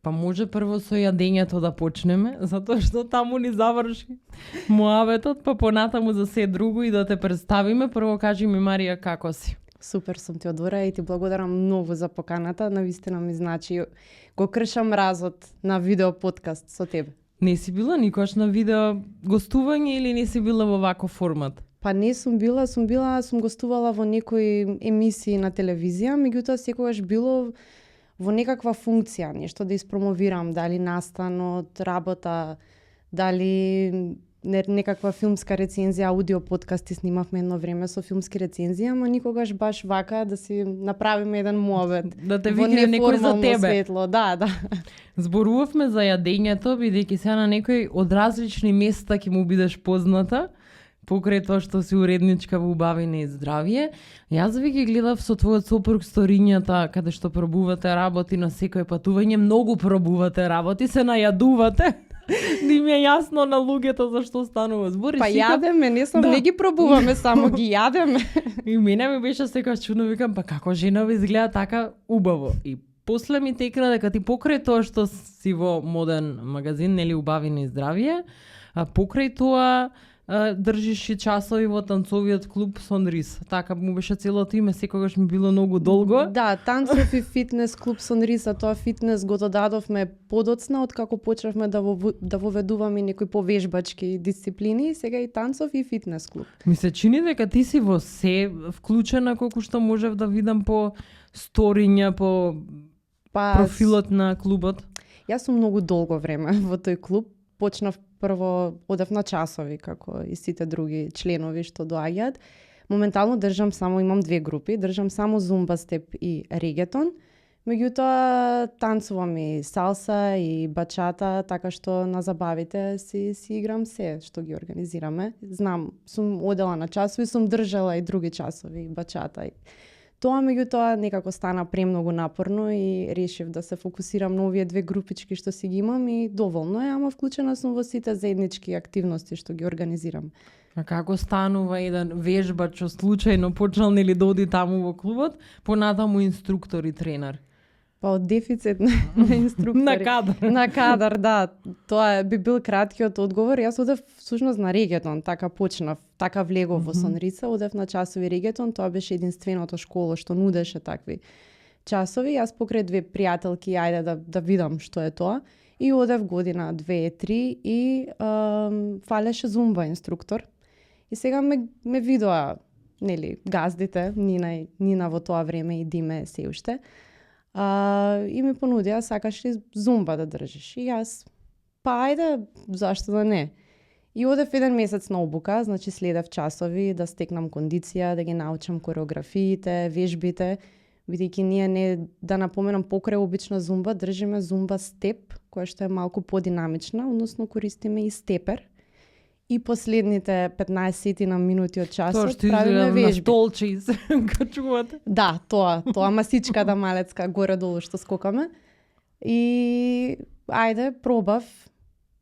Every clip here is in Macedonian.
Па може прво со јадењето да почнеме, затоа што таму ни заврши муабетот, па понатаму за се друго и да те представиме. Прво кажи ми, Марија, како си? Супер сум, Теодора, и ти благодарам многу за поканата. Навистина ми значи, го кршам разот на видео подкаст со тебе. Не си била никош на видео гостување или не си била во ваков формат? Па не сум била, сум гостувала во некои емисии на телевизија, меѓутоа секогаш било во некаква функција, нешто да испромовирам, дали настанот, работа, дали некаква филмска рецензија, аудио подкасти снимавме едно време со филмски рецензии, ама никогаш баш вака да си направиме еден муабет. Да те викне некој за тебе. Светло, да. Зборувавме за јадењето, бидејќи сега на некој од различни места ќе му бидеш позната, покрај тоа што си уредничка во убавина и здравје. Јас ви ги гледав со твојот сопруг сторињата, каде што пробувате работи на секој патување, многу пробувате работи, се најадувате. Не ми е јасно на луѓето за што станува збор. Па јадеме, не ги пробуваме, само ги јадеме. И мене ми беше секогаш чудно, викам, па како жена ви изгледа така убаво. И после ми текна дека ти покрај тоа што си во моден магазин, нели убавина и здравје, покрај тоа држиш и часови во танцовиот клуб Сонрис. Така му беше целото име, секогаш ми било многу долго. Да, танцов и фитнес клуб Сонрис, а тоа фитнес го додадовме подоцна откако почнавме да воведуваме некои повежбачки дисциплини, сега и танцов и фитнес клуб. Ми се чини дека ти си во се вклучена, колку што можев да видам по сториња, по профилот на клубот. Јас сум многу долго време во тој клуб. Почнав прво, одев на часови, како и сите други членови што доаѓаат. Моментално имам две групи, држам само зумба степ и регетон. Меѓутоа танцувам и салса и бачата, така што на забавите си играм се што ги организираме. Знам, сум одела на часови, сум држала и други часови, бачата. Тоа меѓутоа некако стана премногу напорно и решив да се фокусирам на овие две групички што си ги имам и доволно е, ама вклучена сум во сите заеднички активности што ги организирам. А како станува еден вежбач што случајно почнал нели да оди таму во клубот, понатаму инструктор и тренер? Па од дефицит на инструктори. На кадар, да. Тоа би бил краткиот одговор. Јас одев всушност на регетон, така почнав, така влегов во Сонриса, одев на часови регетон, тоа беше единственото школа што нудеше такви часови. Јас покрај две пријателки, ајде да видам што е тоа, и одев година, 2-3 и фалеше зумба инструктор. И сега ме видоа, нели, газдите, Нина во тоа време и Диме се уште. И ми понудија, сакаш ли зумба да држиш? И јас, па ајде, зашто да не? И одев еден месец на обука, значи следев часови да стекнам кондиција, да ги научам кореографиите, вежбите, бидејќи ние не, да напоменам, покрај обична зумба, држиме зумба степ, која што е малку подинамична, односно користиме и степер. И последните 15 на минути од часот правиме вежби. Тоа што изгледа на столче и чувате. Да, тоа масичката малецка горе-долу што скокаме. И ајде, пробав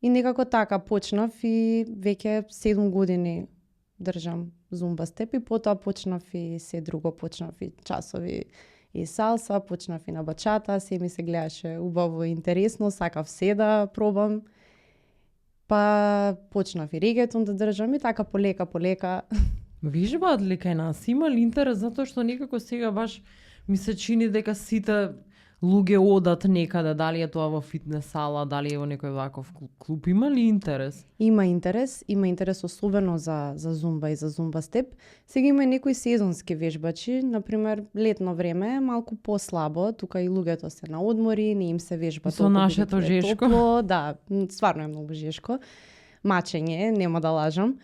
и некако така почнав и веќе 7 години држам зумба степ и потоа почнав и се друго, почнав и часови и салса, почнав и на бачата, се ми се гледаше убаво и интересно, сакав се да пробам. Па почнав и регетон да држам и така полека. Вижбаат ли кај нас? Има ли интерес? Затоа што некако сега баш ми се чини дека сите луѓе одат некаде, дали е тоа во фитнес сала, дали е во некој ваков клуб, има ли интерес? Има интерес особено за зумба и за зумба степ. Сега има некои сезонски вежбачи, например летно време е малку послабо, тука и луѓето се на одмори, не им се вежба со нашето жешко. Топло, да, стварно е многу жешко. Мачење, нема да лажам.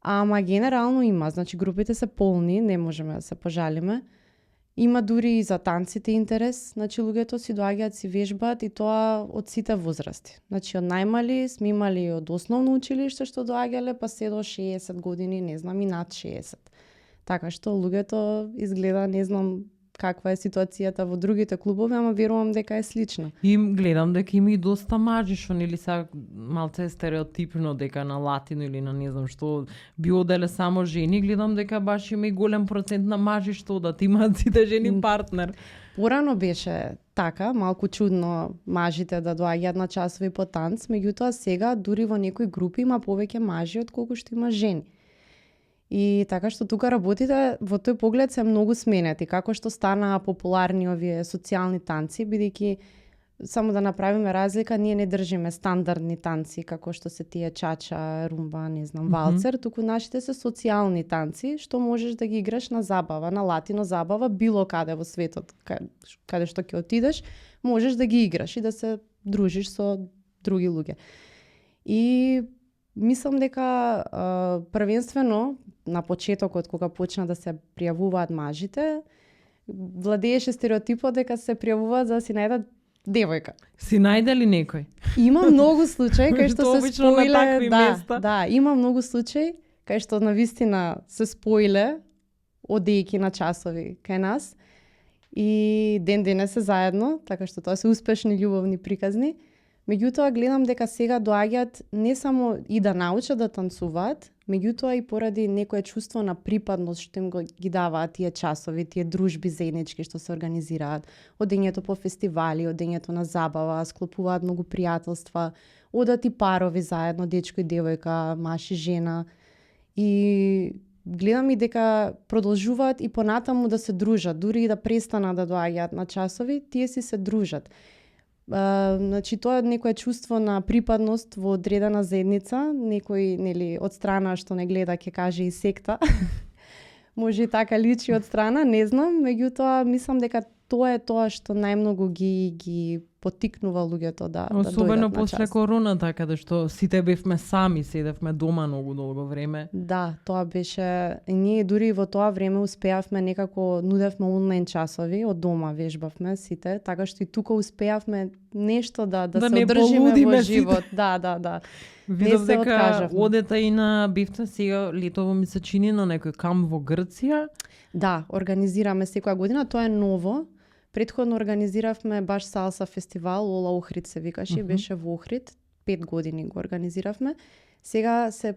Ама генерално има, значи групите се полни, не можеме да се пожалиме. Има дури и за танците интерес, значи луѓето си доаѓаат, си вежбаат и тоа од сите возрасти. Значи од најмали сме имали од основно училиште што доаѓале, па се до 60 години, не знам, и над 60. Така што луѓето изгледа, не знам, каква е ситуацијата во другите клубови, ама верувам дека е слична. И гледам дека има и доста мажи, што нели са малце е стереотипно дека на латино или на не знам што би оделе само жени, гледам дека баш има и голем процент на мажи што одат, имаат сите жени партнер. Порано беше така, малку чудно мажите да доаѓаат на часови по танц, меѓутоа сега дури во некои групи има повеќе мажи отколку што има жени. И така што тука работите во тој поглед се многу сменети, како што стана популарни овие социјални танци, бидејќи само да направиме разлика, ние не држиме стандардни танци како што се тие чача, румба, не знам, валцер, туку нашите се социјални танци што можеш да ги играш на забава, на латино забава било каде во светот, каде што ќе отидеш, можеш да ги играш и да се дружиш со други луѓе. И мислам дека првенствено на почетокот кога почна да се пријавуваат мажите, владееше стереотипот дека се пријавуваат за да си најдат девојка. Си најдели некој? Има многу случаи кај што се споиле, да, има многу случаи кај што навистина се споиле одејки на часови кај нас и ден денес се заедно, така што тоа се успешни љубовни приказни. Меѓутоа гледам дека сега доаѓаат не само и да научат да танцуваат, меѓутоа и поради некое чувство на припадност што им ги даваат тие часови, тие дружби заеднички што се организираат, одењето по фестивали, одењето на забава, склопуваат многу пријателства, одат и парови заедно, дечко и девојка, маж и жена. И гледам и дека продолжуваат и понатаму да се дружат, дури и да престанат да доаѓаат на часови, тие си се дружат. Значи тоа е некое чувство на припадност во одредена заедница, некој нели од страна што не гледа ќе каже и секта. Може и така личи од страна, не знам, меѓутоа мислам дека тоа е тоа што најмногу ги поттикнува луѓето да особено дојдат на после час. короната, каде што сите бевме сами, седевме дома многу долго време. Да, тоа беше, ние дури во тоа време успеавме некако, нудевме онлайн часови, од дома вежбавме сите, така што и тука успеавме нешто да се не одржиме полудиме во сите. живот. Да. Видов се дека откажавме. одете и на бивте сега летово ми се чини на некој камп во Грција. Да, организираме секоја година, тоа е ново. Претходно организиравме баш салса фестивал, Ола Охрид се викаше, беше во Охрид, 5 години го организиравме. Сега се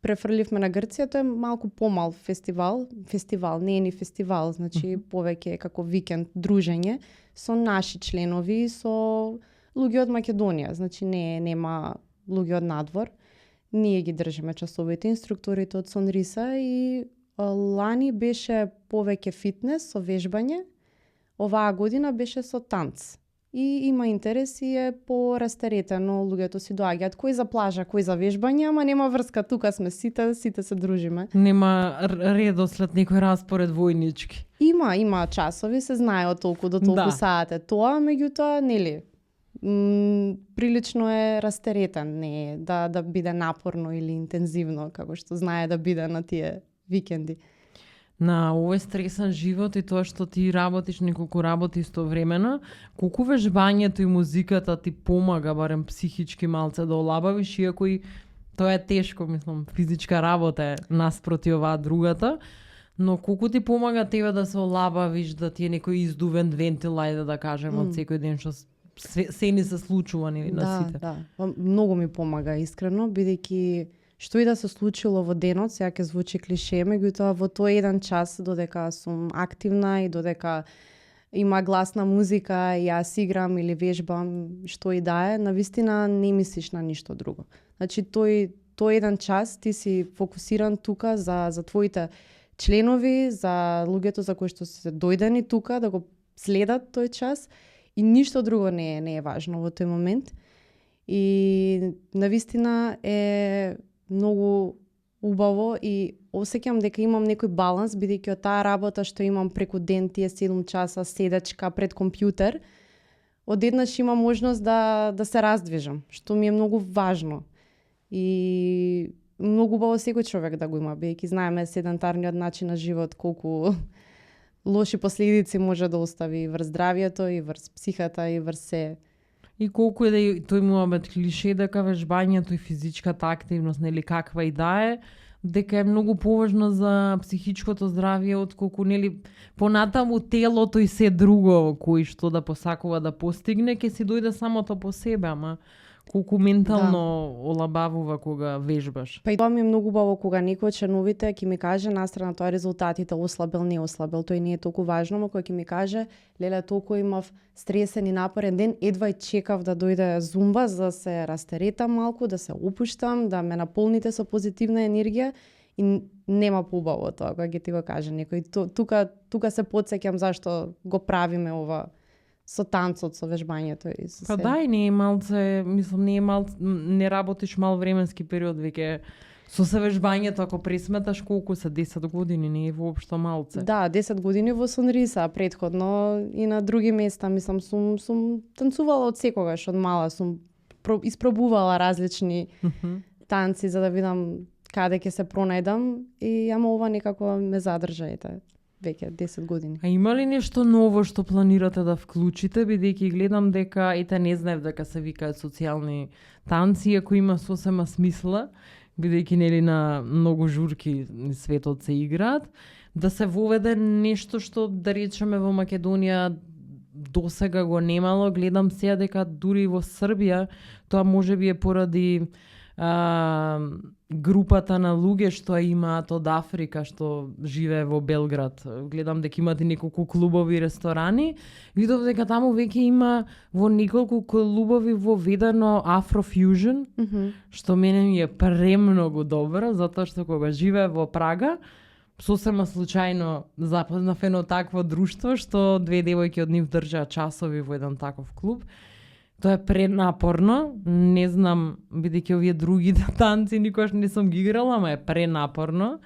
префрливме на Грција, тоа е малку помал фестивал, не е ни фестивал, значи повеќе е како викенд, дружење со наши членови, со луѓе од Македонија, значи нема луѓе од надвор. Ние ги држиме часовите, инструкторите од Сонриса и лани беше повеќе фитнес со вежбање, оваа година беше со танц. И има интерес и е порастеретено, луѓето си доаѓаат, кој за плажа, кој за вежбање, ама нема врска, тука сме сите се дружиме. Нема редослед некој распоред војнички. Има часови, се знае од толку до толку саат е тоа, меѓутоа, нели, прилично е растеретен, не е да биде напорно или интензивно, како што знае да биде на тие викенди. На овој стресен живот и тоа што ти работиш неколку работи истовремено, колку вежбањето и музиката ти помага барем психички малце да олабавиш, иако и тоа е тешко, мислам, физичка работа е наспроти оваа другата, но колку ти помага тебе да се олабавиш, да ти е некој издувен вентил, ајде да кажем, од секој ден што се ни се случува нели на сите. Да, многу ми помага искрено, бидејќи што и да се случило во денот, сега ќе звучи клише, меѓутоа во тој еден час додека сум активна и додека има гласна музика и јас играм или вежбам, што и да е, навистина не мислиш на ништо друго. Значи тој еден час ти си фокусиран тука за твоите членови, за луѓето за кои што се дојдени тука да го следат тој час и ништо друго не е важно во тој момент. И навистина е многу убаво и осеќам дека имам некој баланс, бидејќи од таа работа што имам преку ден, тие 7 часа седачка пред компјутер, одеднаш имам можност да се раздвижам, што ми е многу важно. И многу убаво секој човек да го има, бидејќи знаеме седентарниот начин на живот колку лоши последици може да остави врз здравието и врз психата и врз се. И колку е да тој муабет клише дека вежбањето и физичката активност, нели каква и да е, дека е многу поважно за психичкото здравје отколку нели понатаму телото и се друго кој што да посакува да постигне ќе си дојде самото по себе, ама колку ментално олабавува кога вежбаш. Па и тоа ми е многу убаво кога некој од членовите ќе ми каже настрана тоа резултатите ослабел, не ослабел, тој не е толку важно, но кога ќе ми каже леле толку имав стресен и напорен ден, едва и чекав да дојде зумба за да се растеретам малку, да се опуштам, да ме наполните со позитивна енергија и нема поубаво тоа кога ќе ти го каже некој. Тука се потсеќам зашто го правиме ова со танцот, со вежбањето и со Па да, и не е малце, мислам, не работиш мал временски период веќе со вежбањето, ако пресметаш колку се 10 години, не е воопшто малце. Да, 10 години во Сонриса, а претходно и на други места, мислам, сум танцувала од секогаш, од мала, сум испробувала различни танци за да видам каде ќе се пронајдам и ама ова некако ме задржа веќе 10 години. А има ли нешто ново што планирате да вклучите, бидејќи гледам дека не знаев дека се викаат социјални танци, ако има сосема смисла, бидејќи нели на многу журки светот се играат, да се воведе нешто што да речеме во Македонија досега го немало, гледам сега дека дури во Србија тоа можеби е поради групата на луѓе што имаат од Африка што живее во Белград. Гледам дека имат и неколку клубови и ресторани. Видов дека таму веќе има во неколку клубови воведено Afrofusion, што мене ми е премногу добро, затоа што кога живее во Прага, сосема случајно запознав едно такво друштво што две девојки од нив држаат часови во еден таков клуб. Тоа е пренапорно, не знам, бидејќи овие другите танци никош не сум ги играла, ама е пренапорно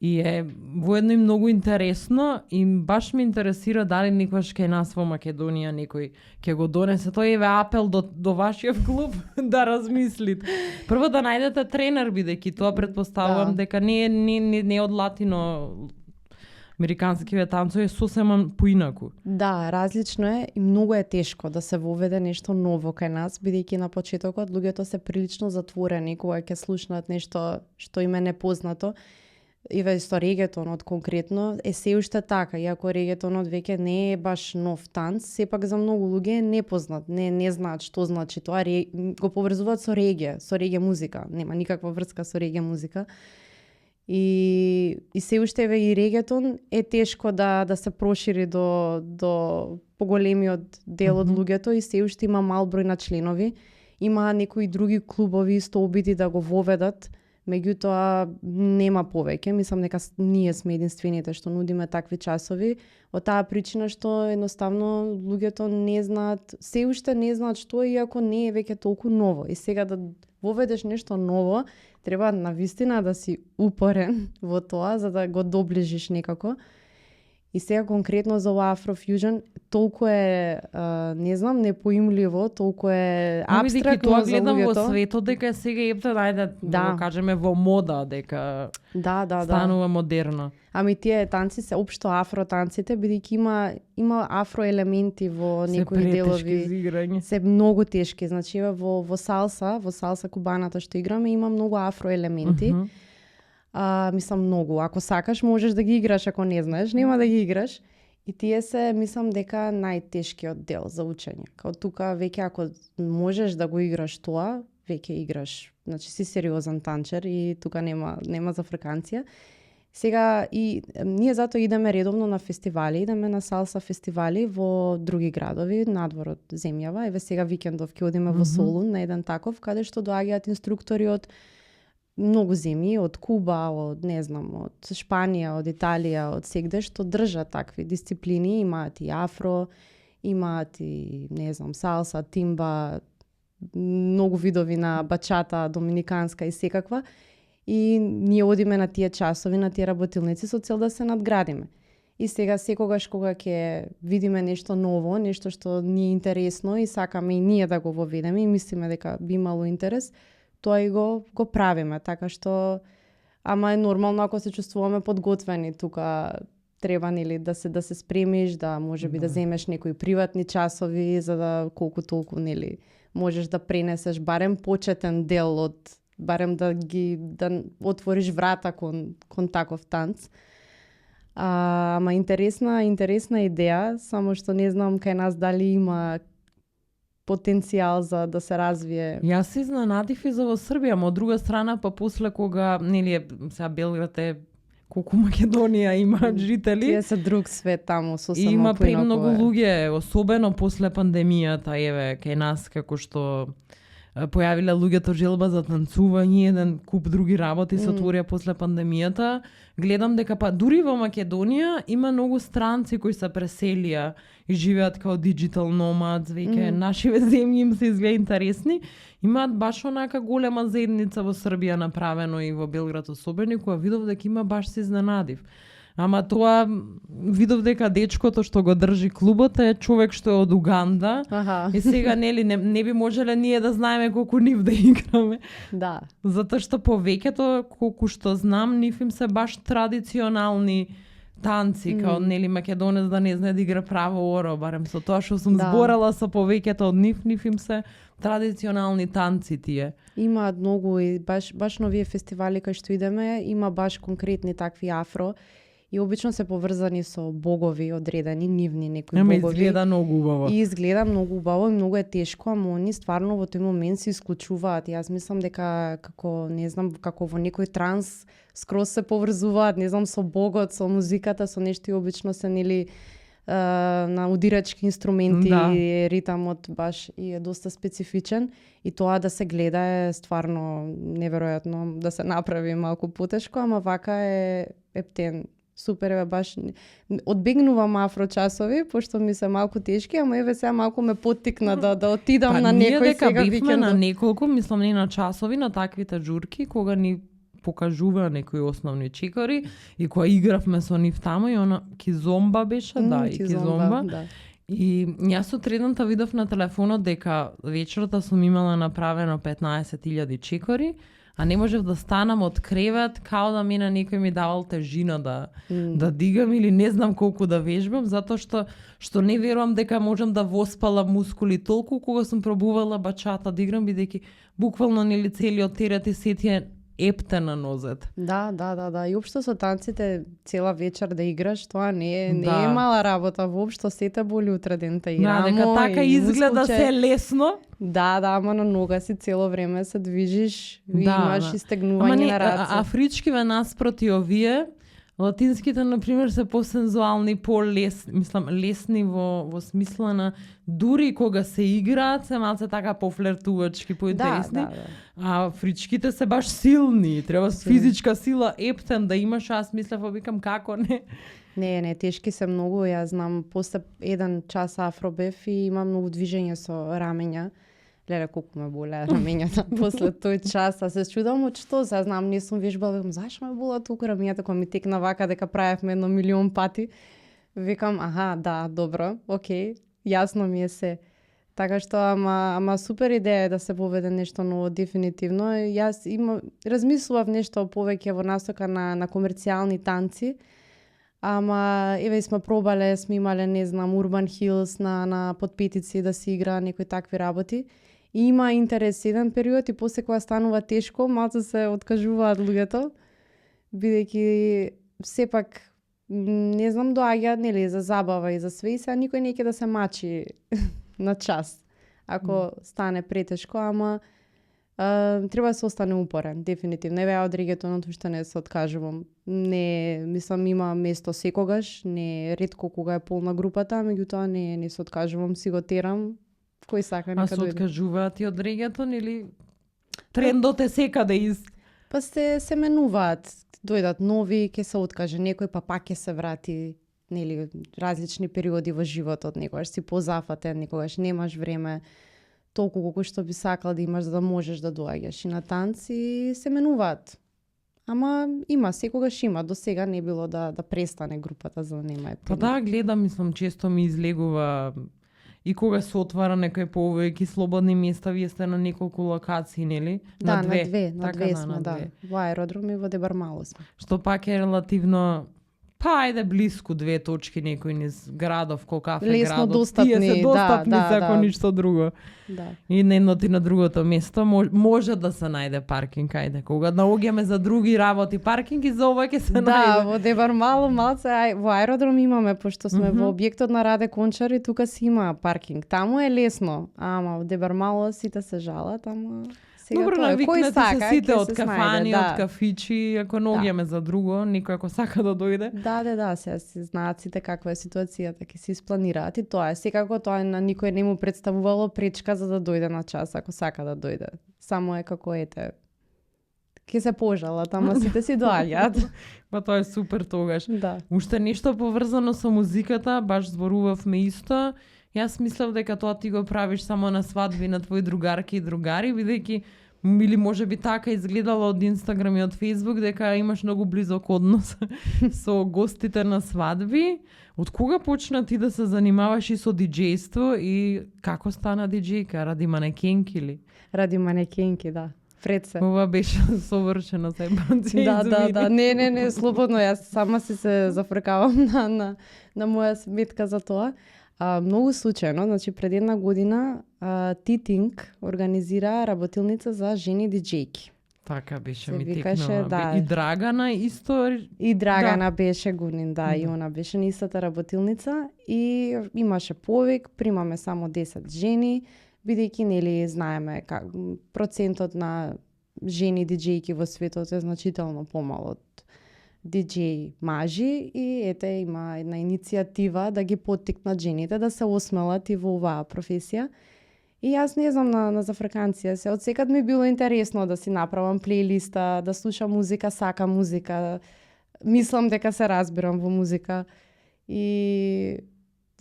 и е воедно и многу интересно и баш ме интересира дали никош кај нас во Македонија некој ќе го донесе. Тоа е апел до вашиот клуб да размислите. Прво да најдете тренер, бидејќи тоа претпоставувам дека не од латино американскиве танцови е сосема поинаку. Да, различно е и многу е тешко да се воведе нешто ново кај нас, бидејќи на почетокот луѓето се прилично затворени кога ќе слушнат нешто што им е непознато. И со регетонот конкретно е се уште така, иако регетонот веќе не е баш нов танц, сепак за многу луѓе е непознат, не знаат што значи тоа, го поврзуваат со реге музика, нема никаква врска со реге музика. И се уште и регетон е тешко да се прошири до поголемиот дел од луѓето и се уште има мал број на членови. Има некои други клубови што обиди да го воведат, меѓутоа нема повеќе. Мислам дека ние сме единствените што нудиме такви часови, од таа причина што едноставно луѓето не знаат, се уште не знаат што е, иако не е веќе толку ново. И сега да воведеш нешто ново, треба навистина да си упорен во тоа за да го доближиш некако. И сега конкретно за Afrofusion толку е не знам, непоимливо, толку е апстрактно за луѓето. Гледам во светот дека сега најде, да кажеме во мода, дека станува модерно. Ами тие танци се општо афротанците, бидејќи има афроелементи во некои делови. Се многу тешки, значи во салса кубаната што играме има многу афроелементи. Мислам многу. Ако сакаш можеш да ги играш, ако не знаеш, нема да ги играш. И тие се, мислам дека најтешкиот дел за учење. Као тука веќе ако можеш да го играш тоа, веќе играш. Значи си сериозен танчер и тука нема за фрканција. Сега и ние затоа идеме редовно на фестивали, идеме на салса фестивали во други градови надвор од земјава. Еве сега викендов ќе одиме во Солун на еден таков, каде што доаѓаат инструктори од многу земји, од Куба, од Шпанија, од Италија, од сегде што држат такви дисциплини, имаат и афро, имаат и салса, тимба, многу видови на бачата, доминиканска и секаква. И ние одиме на тие часови, на тие работилници со цел да се надградиме. И сега секогаш кога ќе видиме нешто ново, нешто што ни е интересно и сакаме и ние да го воведеме и мислиме дека би имало интерес, тоа и го правиме, така што ама е нормално ако се чувствуваме подготвени тука, треба нели да се спремиш, да можеби да земеш некои приватни часови за да колку толку нели можеш да пренесеш барем почетен дел од барем да отвориш врата кон таков танц. Ама интересна идеја, само што не знам кај нас дали има потенцијал за да се развие. Јас се изненадив и за во Србија, но од друга страна па после кога нели сега Белград е колку Македонија има жители. Тие се друг свет таму, сосема има премногу луѓе, особено после пандемијата, еве кај нас како што појавиле луѓето желба за танцување, еден куп други работи се отворија после пандемијата. Гледам дека па дури во Македонија има многу странци кои се преселија и живеат као диджитал номадс, веќе нашиве земји им се изгледа интересни. Имаат баш онака голема заедница во Србија направено и во Белград особено, која видов дека има баш се изненадив. Ама тоа видов дека дечкото што го држи клубот е човек што е од Уганда. И сега нели не би можеле ние да знаеме колку нив да играме. Да. Затоа што повеќето колку што знам нив им се баш традиционални танци, као нели македонец да не знае да игра право оро, барем со тоа што сум зборала со повеќето од нив им се традиционални танци тие. Има многу и баш на овие фестивали кај што идеме, има баш конкретни такви афро. И обично се поврзани со богови одредени, нивни некои богови. Изгледа многу убаво. И изгледа многу убаво и многу е тешко, ама они стварно во тој момент се исклучуваат. Јас мислам дека како во некој транс скроз се поврзуваат, не знам, со богот, со музиката, со нешто и обично се нели на удирачки инструменти, ритамот баш и е доста специфичен и тоа да се гледа е стварно неверојатно, да се направи малку потешко, ама вака е ептен. Супер, еве баш одбегнувам афро часови, пошто ми се малку тешки, ама еве сега малку ме поттикна да отидам на некој сега викенд. На неколку, мислам не на часови, на таквите журки, кога ни покажува некои основни чекори и кога игравме со нив таму и она Кизомба беше, Кизомба. Да. И јас сутредната видов на телефонот дека вечерта сум имала направено 15.000 чекори, а не можев да станам од кревет, као да мене некој ми давал тежина да дигам или не знам колку да вежбам, затоа што не верувам дека можам да воспалам мускули толку кога сум пробувала бачата да играм, бидејќи буквално нели целиот терет и сет е епте на нозет. Да. И општо со танците цела вечер да играш, тоа не е мала работа, воопшто сете боли утре дента и рамо. Дека така изгледа се лесно. Да, ама на нога си цело време се движиш и имаш истегнување на раце. Афричкиве наспроти овие, латинските, например, се посензуални, лесни во смисла на дури кога се играат, се малце така пофлертувачки, поинтересни. Да. А афричките се баш силни, треба физичка сила, ептен да имаш, аз мислев, викам како не. Не, тешки се многу, јас знам, после 1 час афро бев и имам многу движење со рамења. Гледа колку ме болеа рамењата после тој час, а се чудам од што, се знам, не сум вежбала, викам, зашто ме болат толку рамењата, кога ми текна вака дека правевме 1 милион пати. Викам, да, добро, окей, јасно ми е се. Така што, ама супер идеја да се поведе нешто ново, дефинитивно. Јас размислував нешто повеќе во насока на комерцијални танци, ама еве сме пробале, сме имале, не знам, Urban Hills на подпетици да се игра некои такви работи. И има интерес еден период и после кога станува тешко, малку се откажуваат луѓето, бидејќи сепак не знам, доаѓаат нели за забава и за све и сега никој не ќе да се мачи на час ако стане претешко, ама треба да се остане упорен, дефинитивно. Еве од регетонот уште не се откажувам. Не, мислам има место секогаш, не ретко кога е полна групата, меѓутоа не се откажувам, си го терам. Кој сака нека дојде. А се откажуваат и од регетон или трендот е секаде ист? Па се менуваат, дојдат нови, ќе се откаже некој, па пак ќе се врати, нели, различни периоди во животот, некогаш си позафатен, некогаш немаш време толку колку што би сакал да имаш за да можеш да доаѓаш и на танци, се менуваат. Ама секогаш има, до сега не било да престане групата за да нема епидемија. Па да, гледам, мислам, често ми излегува и кога се отвара некој повеќе слободни места, вие сте на неколку локации, нели? Да, на две сме, да. Во аеродром и во Дебармало сме. Што пак е релативно па ајде блиску 2 точки некој низ градов, ко кафе лесно градов, достапни, тие се достапни да, ако ништо друго. Да. И на едното и на другото место може да се најде паркинг, ајде. Кога наоѓаме за други работи паркинг и за ова ќе се најде. Да, во Дебар малце во аеродром имаме, пошто сме во објектот на Раде Кончар и тука си има паркинг. Таму е лесно, ама во Дебар мало сите се жалат, ама сега добро, тоа е. Кој сака, се сите ќе од се кафани, снајде, од кафичи, ако наоѓаме за друго, некој ако сака да дојде. Да, сега си знаат сите каква е ситуацијата, ќе се испланираат и тоа е. Секако тоа на никој не му представувало пречка за да дојде на час, ако сака да дојде. Само е како ете, ќе се пожалат, ама сите си доаѓаат. Па тоа е супер тогаш. Да. Уште нешто поврзано со музиката, баш зборувавме исто. Јас мислев дека тоа ти го правиш само на свадби на твои другарки и другари, бидејќи или може би така изгледало од Инстаграм и од Фейсбук дека имаш многу близок однос со гостите на свадби. Од кога почна ти да се занимаваш и со диџејство и како стана диџејка? Ради манекенки или? Ради манекенки, да. Пред се. Ова беше совршено се банци. Да. Не, слободно, јас сама се зафркавам на моја сметка за тоа. Многу случајно, значи пред една година Титинг организира работилница за жени диџејки. Така беше, се ми викаше, текнува. да. И Драгана исто. И Драгана беше Гунин, да, и она беше на истата работилница и имаше повик, примаме само 10 жени, бидејќи нели знаеме как процентот на жени диџејки во светот е значително помал од диџеј мажи и ете има една иницијатива да ги поттикнат жените да се осмелат и во оваа професија. И јас не знам на зафрканција се. Од секад ми било интересно да си направам плейлиста, да слушам музика, сакам музика. Мислам дека се разбирам во музика. И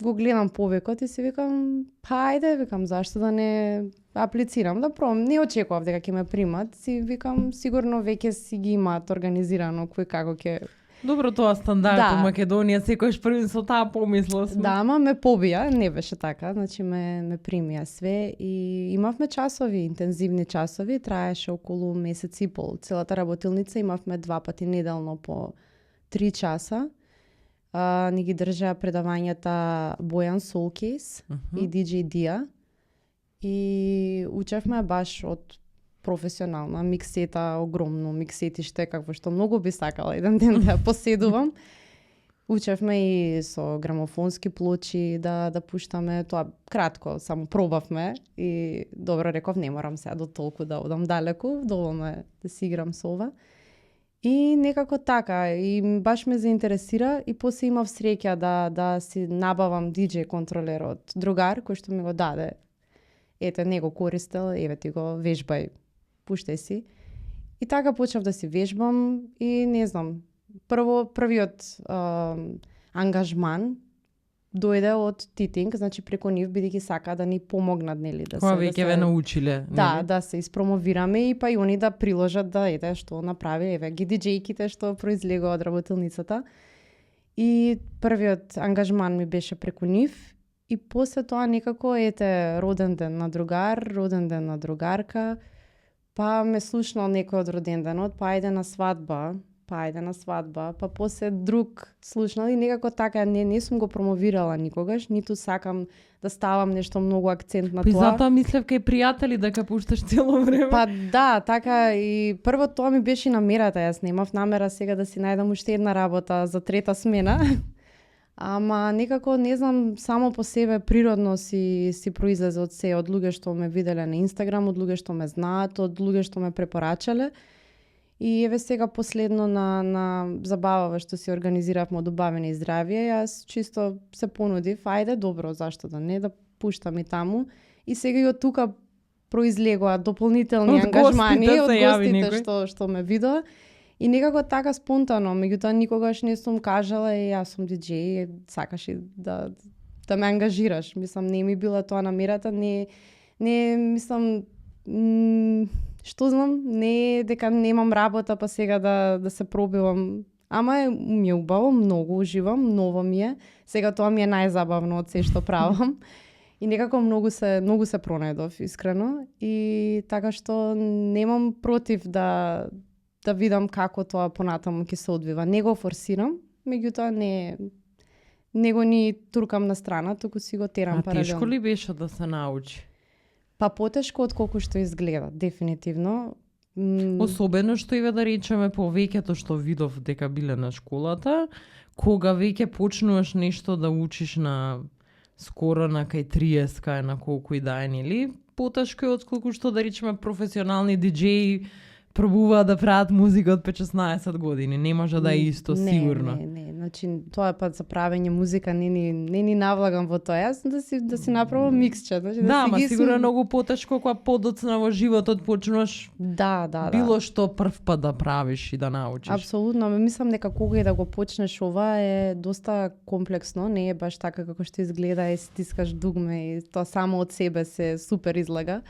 го гледам повекот и си викам, па ајде, викам, зашто да не аплицирам, да пробам. Не очекував дека ќе ме примат, си викам, сигурно веќе си ги имаат организирано кој како ќе. Добро, тоа стандард во Македонија, секојаш први со таа помисла сме. Да, ама ме побија, не беше така, значи ме примија све и имавме часови, интензивни часови, траеше околу месец и пол. Целата работилница имавме 2 пати неделно по 3 часа. Ни ги држаа предавањата Бојан Солкейс и DJ Дија. И учевме баш од професионална миксета, огромно миксетиште, какво што многу би сакала еден ден да ја поседувам. Учевме и со грамофонски плочи да пуштаме, тоа кратко, само пробавме и добро реков, не морам сега до толку да одам далеку, доволно е да си играм со ова. И некако така, и баш ме заинтересира и после имав среќа да си набавам DJ контролер од другар кој што ми го даде. Ете, не го користел, еве ти го вежбај, пуштај си. И така почнав да си вежбам и не знам, првиот ангажман дојде од Титинг, значи преку нив бидејќи сака да ни помогнат, нели, да се веќе ве научиле. Да се испромовираме и па и они да приложат да ете што направи, еве ги диџејките што произлегува од работилницата. И првиот ангажман ми беше преку нив. И после тоа некако ете роден ден на другар, роден ден на другарка, па ме слушнал некој од роден денот, па ајде на свадба, па после друг слушнал и некако така не сум го промовирала никогаш, ниту сакам да ставам нешто многу акцент на тоа. Па затоа мислев кај пријатели дека пушташ цело време. Па да, така и прво тоа ми беше намерата, јас немав намера сега да си најдам уште една работа за трета смена. Ама некако, не знам, само по себе природно си произлезе од се, од луѓе што ме виделе на Инстаграм, од луѓе што ме знаат, од луѓе што ме препорачале. И еве сега последно на забавава што си организиравме од Убавени и здравје, јас чисто се понудив, ајде, добро, зашто да не, да пуштам и таму. И сега и од тука произлегоа дополнителни ангажмани од гостите што ме видоа. И некако така спонтано, меѓутоа никогаш не сум кажала јас сум диџеј, сакаш и да ме ангажираш. Мислам, не ми била тоа намерата, не мислам, што знам, не дека немам работа па сега да се пробивам. Ама ми е убаво, многу уживам, ново ми е. Сега тоа ми е најзабавно од се што правам. И некако многу се пронајдов, искрено. И така што немам против да видам како тоа понатаму ќе се одвива. Не го форсирам, меѓутоа не го ни туркам на страна, туку си го терам паралелно. Тешко ли беше да се научи? Па потешко од колку што изгледа, дефинитивно. Особено што иве да речеме повеќето што видов дека биле на школата, кога веќе почнуваш нешто да учиш на скоро на кај 30, кај на колку и дај, нели? Потешко е отколку што да речеме професионални диџеи пробуваат да прават музика од 15-16 години. Не може да е исто, сигурно. Не. Значи, тоа е пат за правење музика, не ни навлагам во тоа. Јас да си направам миксче. Значи, да, ма сигурно е многу потешко кога подоцна во животот почнуваш било што прв пат да правиш и да научиш. Апсолутно, мислам дека кога и да го почнеш ова е доста комплексно, не е баш така како што изгледа и стискаш дугме и тоа само од себе се супер излага.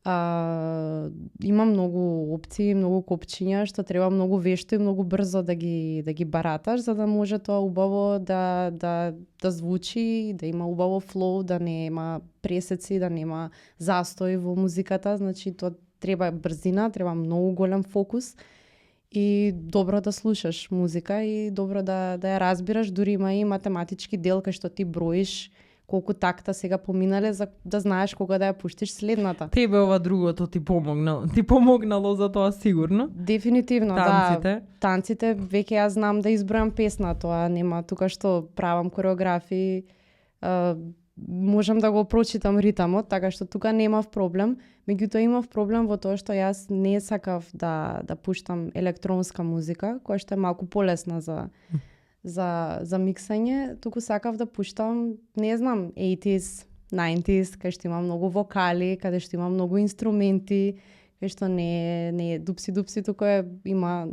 Има многу опции, многу копчиња што треба многу вешто и многу брзо да ги бараташ, за да може тоа убаво да звучи, да има убаво флоу, да нема пресеци, да нема застои во музиката. Значи тоа треба брзина, треба многу голем фокус и добро да слушаш музика и добро да ја разбираш. Дури има и математички дел кај што ти броиш колку такта сега поминале за да знаеш кога да ја пуштиш следната. Тебе ова другото ти помогнало за тоа сигурно? Дефинитивно, танците. Да. Танците, веќе јас знам да избројам песна, тоа нема тука што правам кореографии, можам да го прочитам ритамот, така што тука немав проблем. Меѓутоа имав проблем во тоа што јас не сакав да пуштам електронска музика, која што е малку полесна за миксање, туку сакав да пуштам, не знам, 80s, 90s, кај што има многу вокали, каде што има многу инструменти, кај што не е дупси, туку има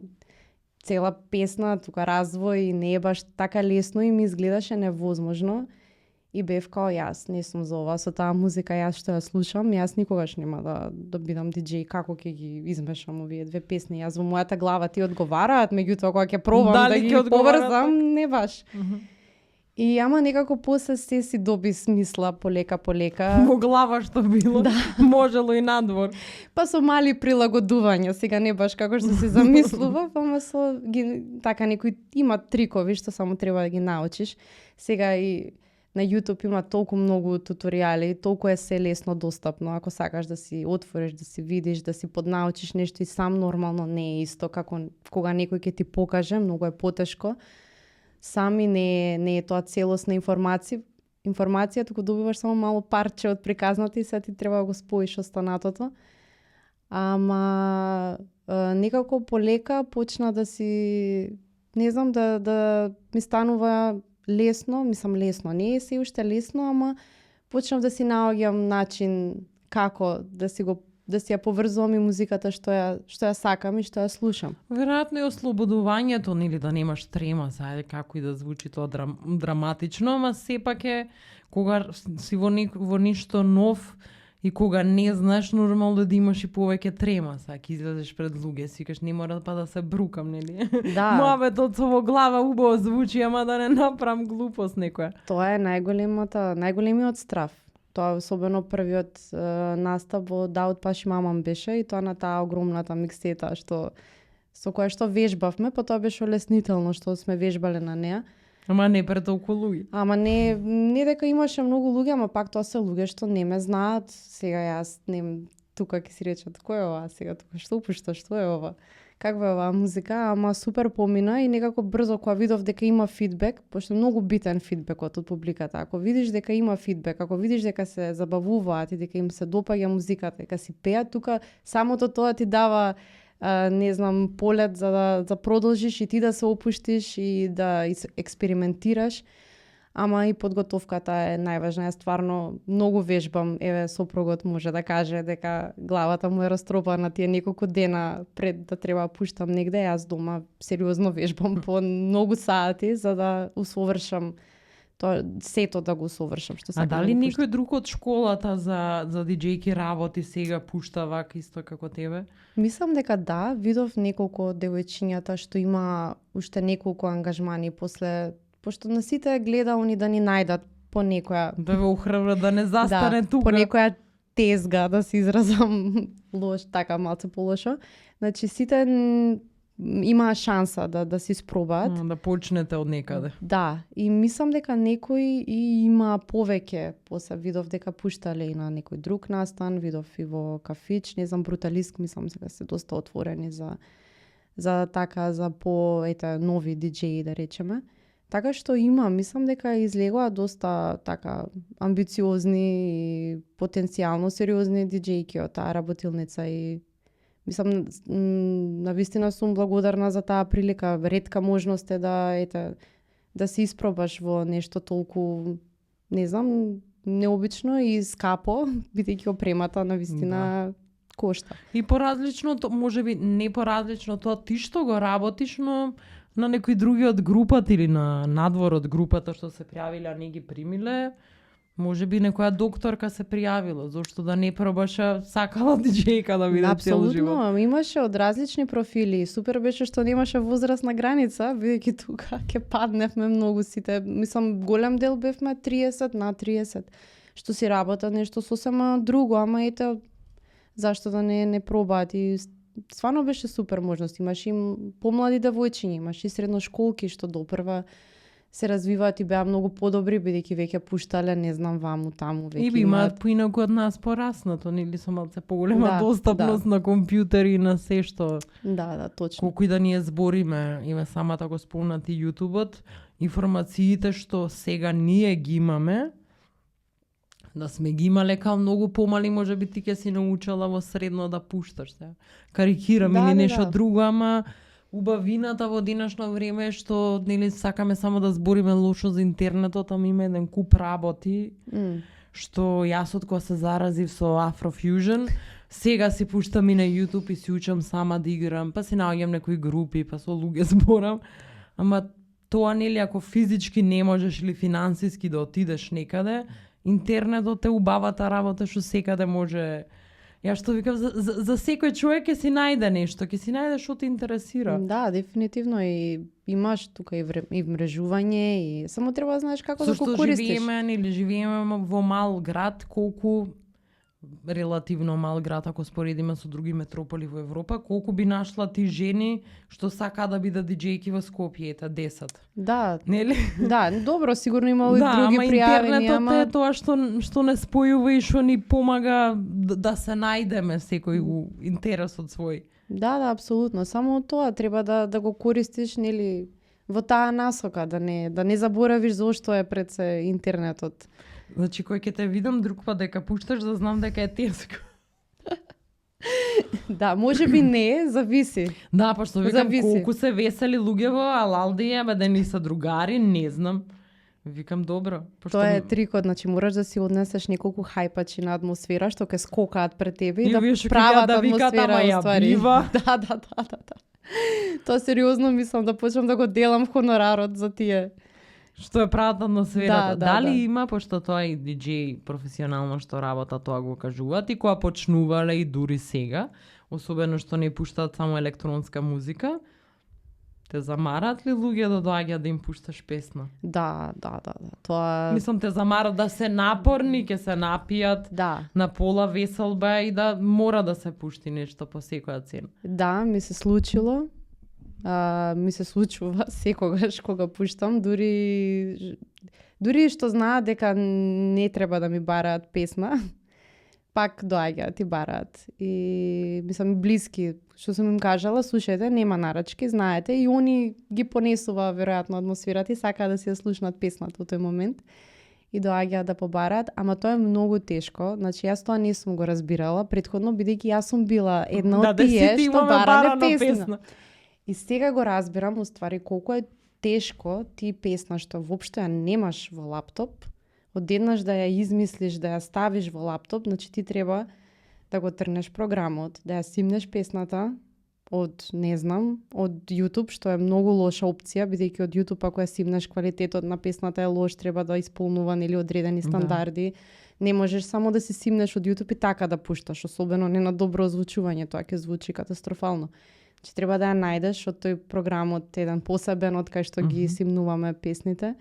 цела песна, тука развој и не е баш така лесно и ми изгледаше невозможно. И бев као јас, не сум за ова, со таа музика јас што ја слушам, јас никогаш нема да бидам диџеј, како ќе ги измешам овие две песни. Јас во мојата глава ти одговараат, меѓутоа кога ќе пробам да ги поврзам, не баш. И ама некако после се си доби смисла полека. Во глава што било, да. Можело и надвор. Па со мали прилагодувања, сега не баш како што се замислува, ама така некои има трикови што само треба да ги научиш. Сега и на YouTube има толку многу туторијали, толку е се лесно достапно. Ако сакаш да си отвориш, да си видиш, да си поднаучиш нешто и сам нормално не е исто како кога некој ќе ти покаже, многу е потешко. Сами не е тоа целосна информација, туку добиваш само мало парче од приказната и сега ти треба да го споиш останатото. Ама некако полека почна да си, не знам, да ми станува лесно, не е се уште лесно, ама почнав да си наоѓам начин како да си ја поврзувам и музиката што ја сакам и што ја слушам. Веројатно е ослободувањето, нели, да немаш трема, сајде како и да звучи тоа драматично, ама сепак е кога си во ништо нов и кога не знаеш, нормално да имаш и повеќе трема, сега ќе излезеш пред луѓе, си кажеш не мора да се брукам, нели? Да. Моабетот со во глава убаво звучи, ама да не направам глупост некоја. Тоа е најголемиот страв. Тоа особено првиот настап во Даут Паши Мамам беше и тоа на таа огромната миксета со која што вежбавме, па тоа беше олеснително што сме вежбале на неа. Ама не пред толку луѓе. Ама не дека имаше многу луѓе, ама пак тоа се луѓе што не ме знаат. Сега јас тука ќе си речат кој е ова сега тука, што пушта, што е ова? Каква е оваа музика? Ама супер помина и некако брзо кога видов дека има фидбек, пошто е многу битен фидбекот од публиката. Ако видиш дека има фидбек, ако видиш дека се забавуваат и дека им се допаѓа музиката, дека си пеат, тука самото тоа ти дава не знам, полет за да продолжиш и ти да се опуштиш и да експериментираш. Ама и подготовката е најважна. Јас стварно многу вежбам. Еве, сопругот може да каже дека главата му е растропана тие неколку дена пред да треба пуштам негде. Јас дома сериозно вежбам по многу сати за да усовршам тоа, сето да го усовршам што сакам. А дали некој друг од школата за диџејки работи сега пушта вака исто како тебе? Мислам дека да, видов неколку од девојчињата што има уште неколку ангажмани после, пошто на сите гледа они да ни најдат по некоја да ве ухрабрат да не застане тука. По некоја тезга, да се изразам лош, така малце полошо. Значи сите има шанса да се испробаат. Да почнете од некаде. Да, и мислам дека некои и има повеќе, после видов дека пуштале и на некој друг настан, видов и во кафич, не знам, Бруталиск, мислам дека се доста отворени за по нови диџеи, да речеме. Така што има, мислам дека излегоа доста така амбициозни и потенцијално сериозни диџејки од таа работилница и мислам, навистина сум благодарна за таа прилика. Ретка можност е да се испробаш во нешто толку, не знам, необично и скапо, бидејќи опремата навистина кошта. И поразлично, можеби не поразлично тоа ти што го работиш, но на некои други од групата или на надвор од групата што се пријавиле, а не ги примиле, можеби некоја докторка се пријавила, зошто да не пробаша, сакала диџејка да биде цел живот. Апсолутно, имаше од различни профили. Супер беше што немаше возрастна граница, бидејќи тука ќе падневме многу сите. Мислам, голем дел бевме 30 на 30. Што си работа нешто сосема друго, ама ете зашто да не пробаат и стварно беше супер можност. Имаш и помлади девојчиња, имаш и средношколки што допрва се развиваат и беа многу подобри, бидејќи веќе пуштале, не знам, ваму, таму, веќе и би имаат поинаку од нас пораснато, нели со малце поголема Да, достапност на компјутери и на се што... Да, точно. Колку и да ние збориме, има самата го спомнати јутубот, информациите што сега ние ги имаме, да сме ги имале као многу помали, може би ти ќе си научила во средно да пушташ се. Карикирам или нешто друго, ама убавината во денешно време е што нели сакаме само да збориме лошо за интернетот, ама има еден куп работи што јас од кога се заразив со Afrofusion, сега си пуштам и на YouTube и си учам сама да играм, па си наоѓам некои групи, па со луѓе зборам, ама тоа нели ако физички не можеш или финансиски да отидеш некаде, интернетот е убавата работа што секаде може. Ја што викам, за секој човек ќе си најде нешто, ќе си најде што те интересира. Да, дефинитивно и имаш тука и мрежување и само треба да знаеш како да го користиш. Живееме во мал град, колку релативно мал град ако споредиме со други метрополи во Европа, колку би нашла ти жени што сака да бидат диџејки во Скопје, 10. Да. Нели? Да, добро, сигурно има и други пријавени, ама интернетот е тоа што не спојува и што ни помага да се најдеме секој у интересот свој. Да, апсолутно. Само тоа треба да го користиш, нели, во таа насока, да не заборавиш зошто е пред се интернетот. Значи, кој ќе те видам друг пат дека пушташ, да знам дека е теско. Да, може би не, зависи. Да, пошто викам колку се весели луѓе во Алалдија, да не се другари, не знам. Викам добро. Тоа е трикот, значи мораш да си однесеш неколку хајпачи на атмосфера што ќе скокаат пред тебе и да прават атмосфера уствари. Да. Тоа сериозно мислам да почнам да го делам хонорарот за тие. Што е прават атмосферата. Дали има, пошто тоа и диџеј професионално што работа, тоа го кажуваат и кога почнувале и дури сега, особено што не пуштаат само електронска музика, те замарат ли луѓе да доаѓаат да им пушташ песна? Да. Тоа... Мислам, те замарат да се напорни, ќе се напијат на пола веселба и да мора да се пушти нешто по секоја цена. Да, ми се случило. Ми се случува секогаш кога пуштам, дури што знаат дека не треба да ми бараат песна, пак доаѓаат и бараат. И мислам блиски, што сум им кажала, слушајте, нема нарачки, знаете, и они ги понесува веројатно атмосферата и сакаат да си ја слушнат песната во тој момент и доаѓаат да побараат, ама тоа е многу тешко. Значи јас тоа не сум го разбирала предходно, бидејќи јас сум била една од тие што барале песна. И сега го разбирам, уствари, колку е тешко ти песна што воопшто ја немаш во лаптоп, одеднаш да ја измислиш, да ја ставиш во лаптоп, значи ти треба да го трнеш програмот, да ја симнеш песната од, не знам, од YouTube, што е многу лоша опција, бидејќи од YouTube ако ја симнеш квалитетот на песната е лош, треба да исполнува или одредени стандарди. Не можеш само да си симнеш од YouTube и така да пушташ, особено не на добро озвучување, тоа ќе звучи катастрофално. Че треба да ја најдеш од тој програмот еден посебен од кај што ги симнуваме песните.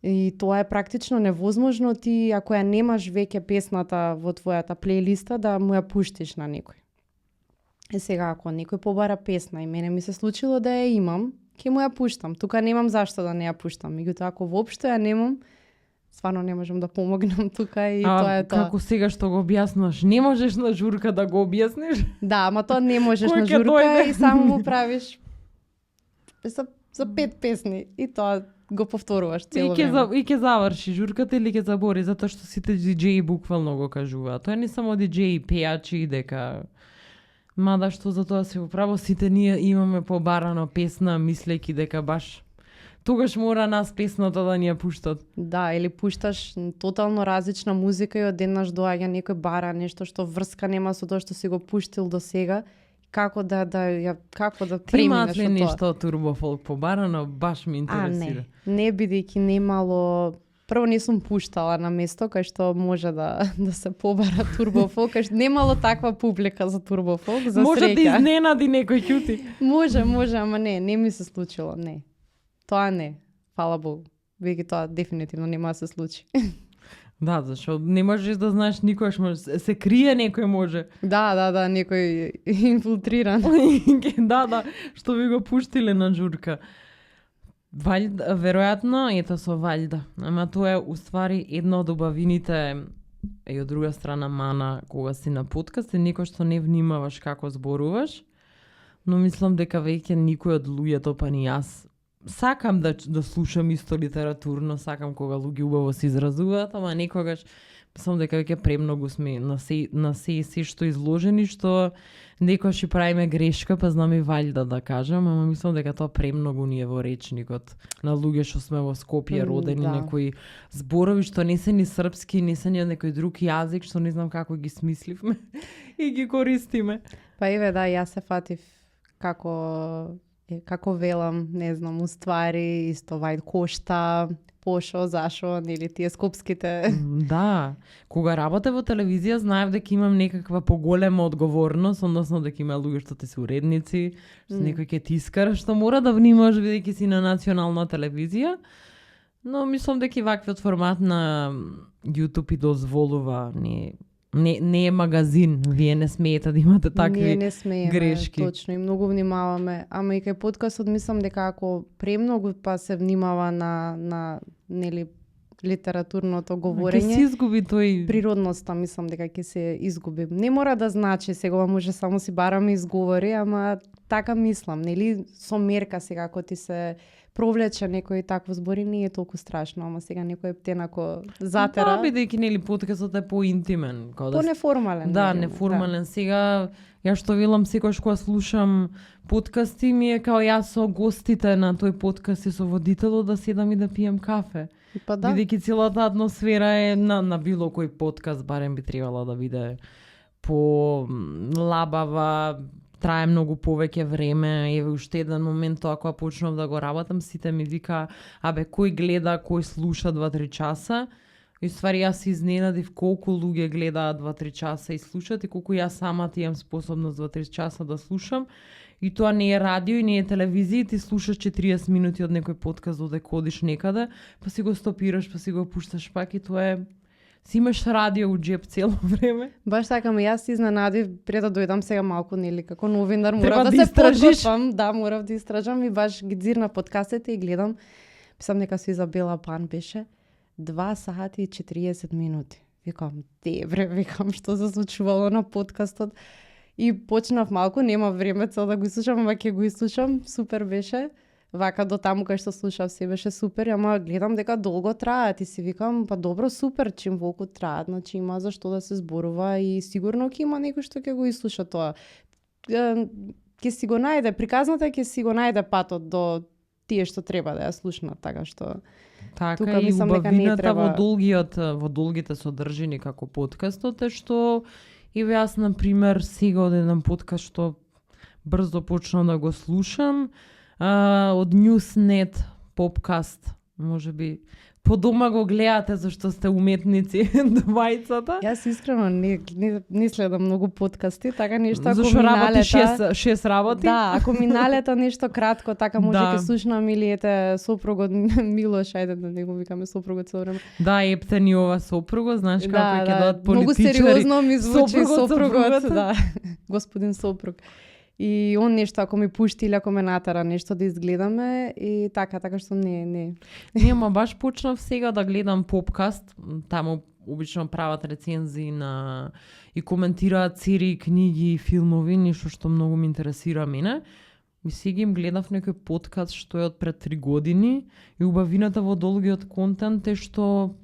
И тоа е практично невозможно ти, ако ја немаш веќе песната во твојата плейлиста, да му ја пуштиш на некој. Сега, ако некој побара песна и мене ми се случило да ја имам, ќе му ја пуштам. Тука немам зашто да не ја пуштам. Меѓутоа, ако воопшто ја немам, стварно не можам да помогнам тука и тоа е тоа. Како сега што го објаснаш, не можеш на журка да го објасниш? Да, ама тоа не можеш на журка и само му правиш за 5 песни и тоа го повторуваш цело време. И ќе заврши журката или ќе забори, затоа што сите диџеи буквално го кажуваат. Тоа не само диџеи, пејачи, дека мада што за тоа се управо сите ние имаме побарано песна, мислејќи дека баш тогаш мора нас песната да ни ја пуштат. Да, или пушташ тотално различна музика и одеднаш доаѓа некој бара нешто што врска нема со тоа што си го пуштил до сега. Како да преминеш од тоа. Ти имаат ли нешто турбофолк побарано? Баш ми интересира. Не бидејќи немало. Прво не сум пуштала на место кај што може да се побара турбофолк, кај што немало таква публика за турбофолк, за може среќа. Може да изненади некој ќути. Може, ама не ми се случило, не. Тоа не, фала Богу. Веќе тоа дефинитивно нема да се случи. Да, зашто не можеш да знаеш никош, се крие некој може. Да, некој инфилтриран. Да, што ви го пуштиле на журка. Валјда, веројатно, ето со валјда. Ама тоа е уствари една од убавините и од друга страна мана кога си на подкаст, е некој што не внимаваш како зборуваш, но мислам дека веќе никој од луѓето, па ни јас, сакам да слушам исто литературно, сакам кога луѓе убаво се изразуваат, ама некогаш мислам дека веќе премногу сме на се што изложени, што некогаш и правиме грешка, па знам и валјда да кажам, ама мислам дека тоа премногу ни е во речникот на луѓе што сме во Скопје родени, некои зборови што не се ни српски, не се ни од некој друг јазик, што не знам како ги смисливме и ги користиме. Па еве да, јас се фатив како велам, не знам, уствари, исто вајд кошта, пошо, зашо, нели тие скопските. Да, кога работев во телевизија, знаев дека имам некаква поголема одговорност, односно дека има луѓе што те се уредници, што некој ќе ти искара, што мора да внимаваш бидејќи си на национална телевизија. Но мислам дека и ваквиот формат на YouTube и дозволува, не е магазин, вие не смеете да имате такви грешки. Ние не смееме, точно, и многу внимаваме. Ама и кај подкастот мислам дека ако премногу па се внимава на нели литературното говорење, ќе се изгуби тој природноста, мислам дека ќе се изгуби. Не мора да значи сега може само си бараме изговори, ама така мислам, нели со мерка сега ако ти се провлече некој такво збори не е толку страшно, ама сега некој птенако затера. Да, бидејќи нели подкастот е поинтимен, по-неформален. Да, неформален. Да. Сега ја што велам секогаш кога слушам подкасти ми е као јас со гостите на тој подкаст и со водителот да седам и да пием кафе. Па да. Бидејќи целата атмосфера е на било кој подкаст барем би требало да биде по лабава, трае многу повеќе време, еве уште еден момент тоа кога почнав да го работам, сите ми вика, абе кој гледа, кој слуша 2-3 часа. И ствари јас се изненадив колку луѓе гледаат 2-3 часа и слушаат и колку јас самата имам способност 2-3 часа да слушам. И тоа не е радио и не е телевизија, ти слушаш 40 минути од некој подкаст додека одиш некаде, па си го стопираш, па си го пушташ пак и тоа е си имаш радио у джеп цело време. Баш така, јас се изненадив пред да дојдам сега малку нели како новинар, морав да се подготвам, да, морав да истражам и баш ги дзирна подкастите и гледам. Мислам дека со Изабела Пан беше 2 сати и 40 минути. Викам, викам што се случувало на подкастот. И почнав малку, нема време цел да го слушам, ама ќе го слушам, супер беше. Вака до таму кај што слушав се беше супер, ама гледам дека долго траат и си викам, па добро, супер, чим волку траат, значи има за што да се зборува и сигурно ќе има некој што ќе го слуша тоа. Ќе си го најде, приказната ќе си го најде патот до тие што треба да ја слушнат, така што така тука и мислам дека не треба во долгите содржини како подкастот е што и јас на пример сега од еден подкаст што брзо почнам да го слушам, од Newsnet Popcast, можеби подома го гледате зашто сте уметници двајцата. Јас искрено не следам многу подкасти, така нешто ако зашто работи налета 6 работи. Да, ако ми налета нешто кратко, така може ќе слушнам или ете сопругот Милош, ајде да не го викаме сопругот цело време. Да, епте ни ова сопруго, знаеш како ќе дадат политичари. Многу сериозно ми звучи сопругот, да. господин сопруг. И он нешто, ако ми пушти или ако ме натера нешто да изгледаме и така што не. Ма баш почнав сега да гледам попкаст, таму обично прават рецензии и коментираат серии, книги, филмови, нешто што многу ме интересира мене. И сега им гледав некој подкаст што е од пред 3 години и убавината во долгиот контент е што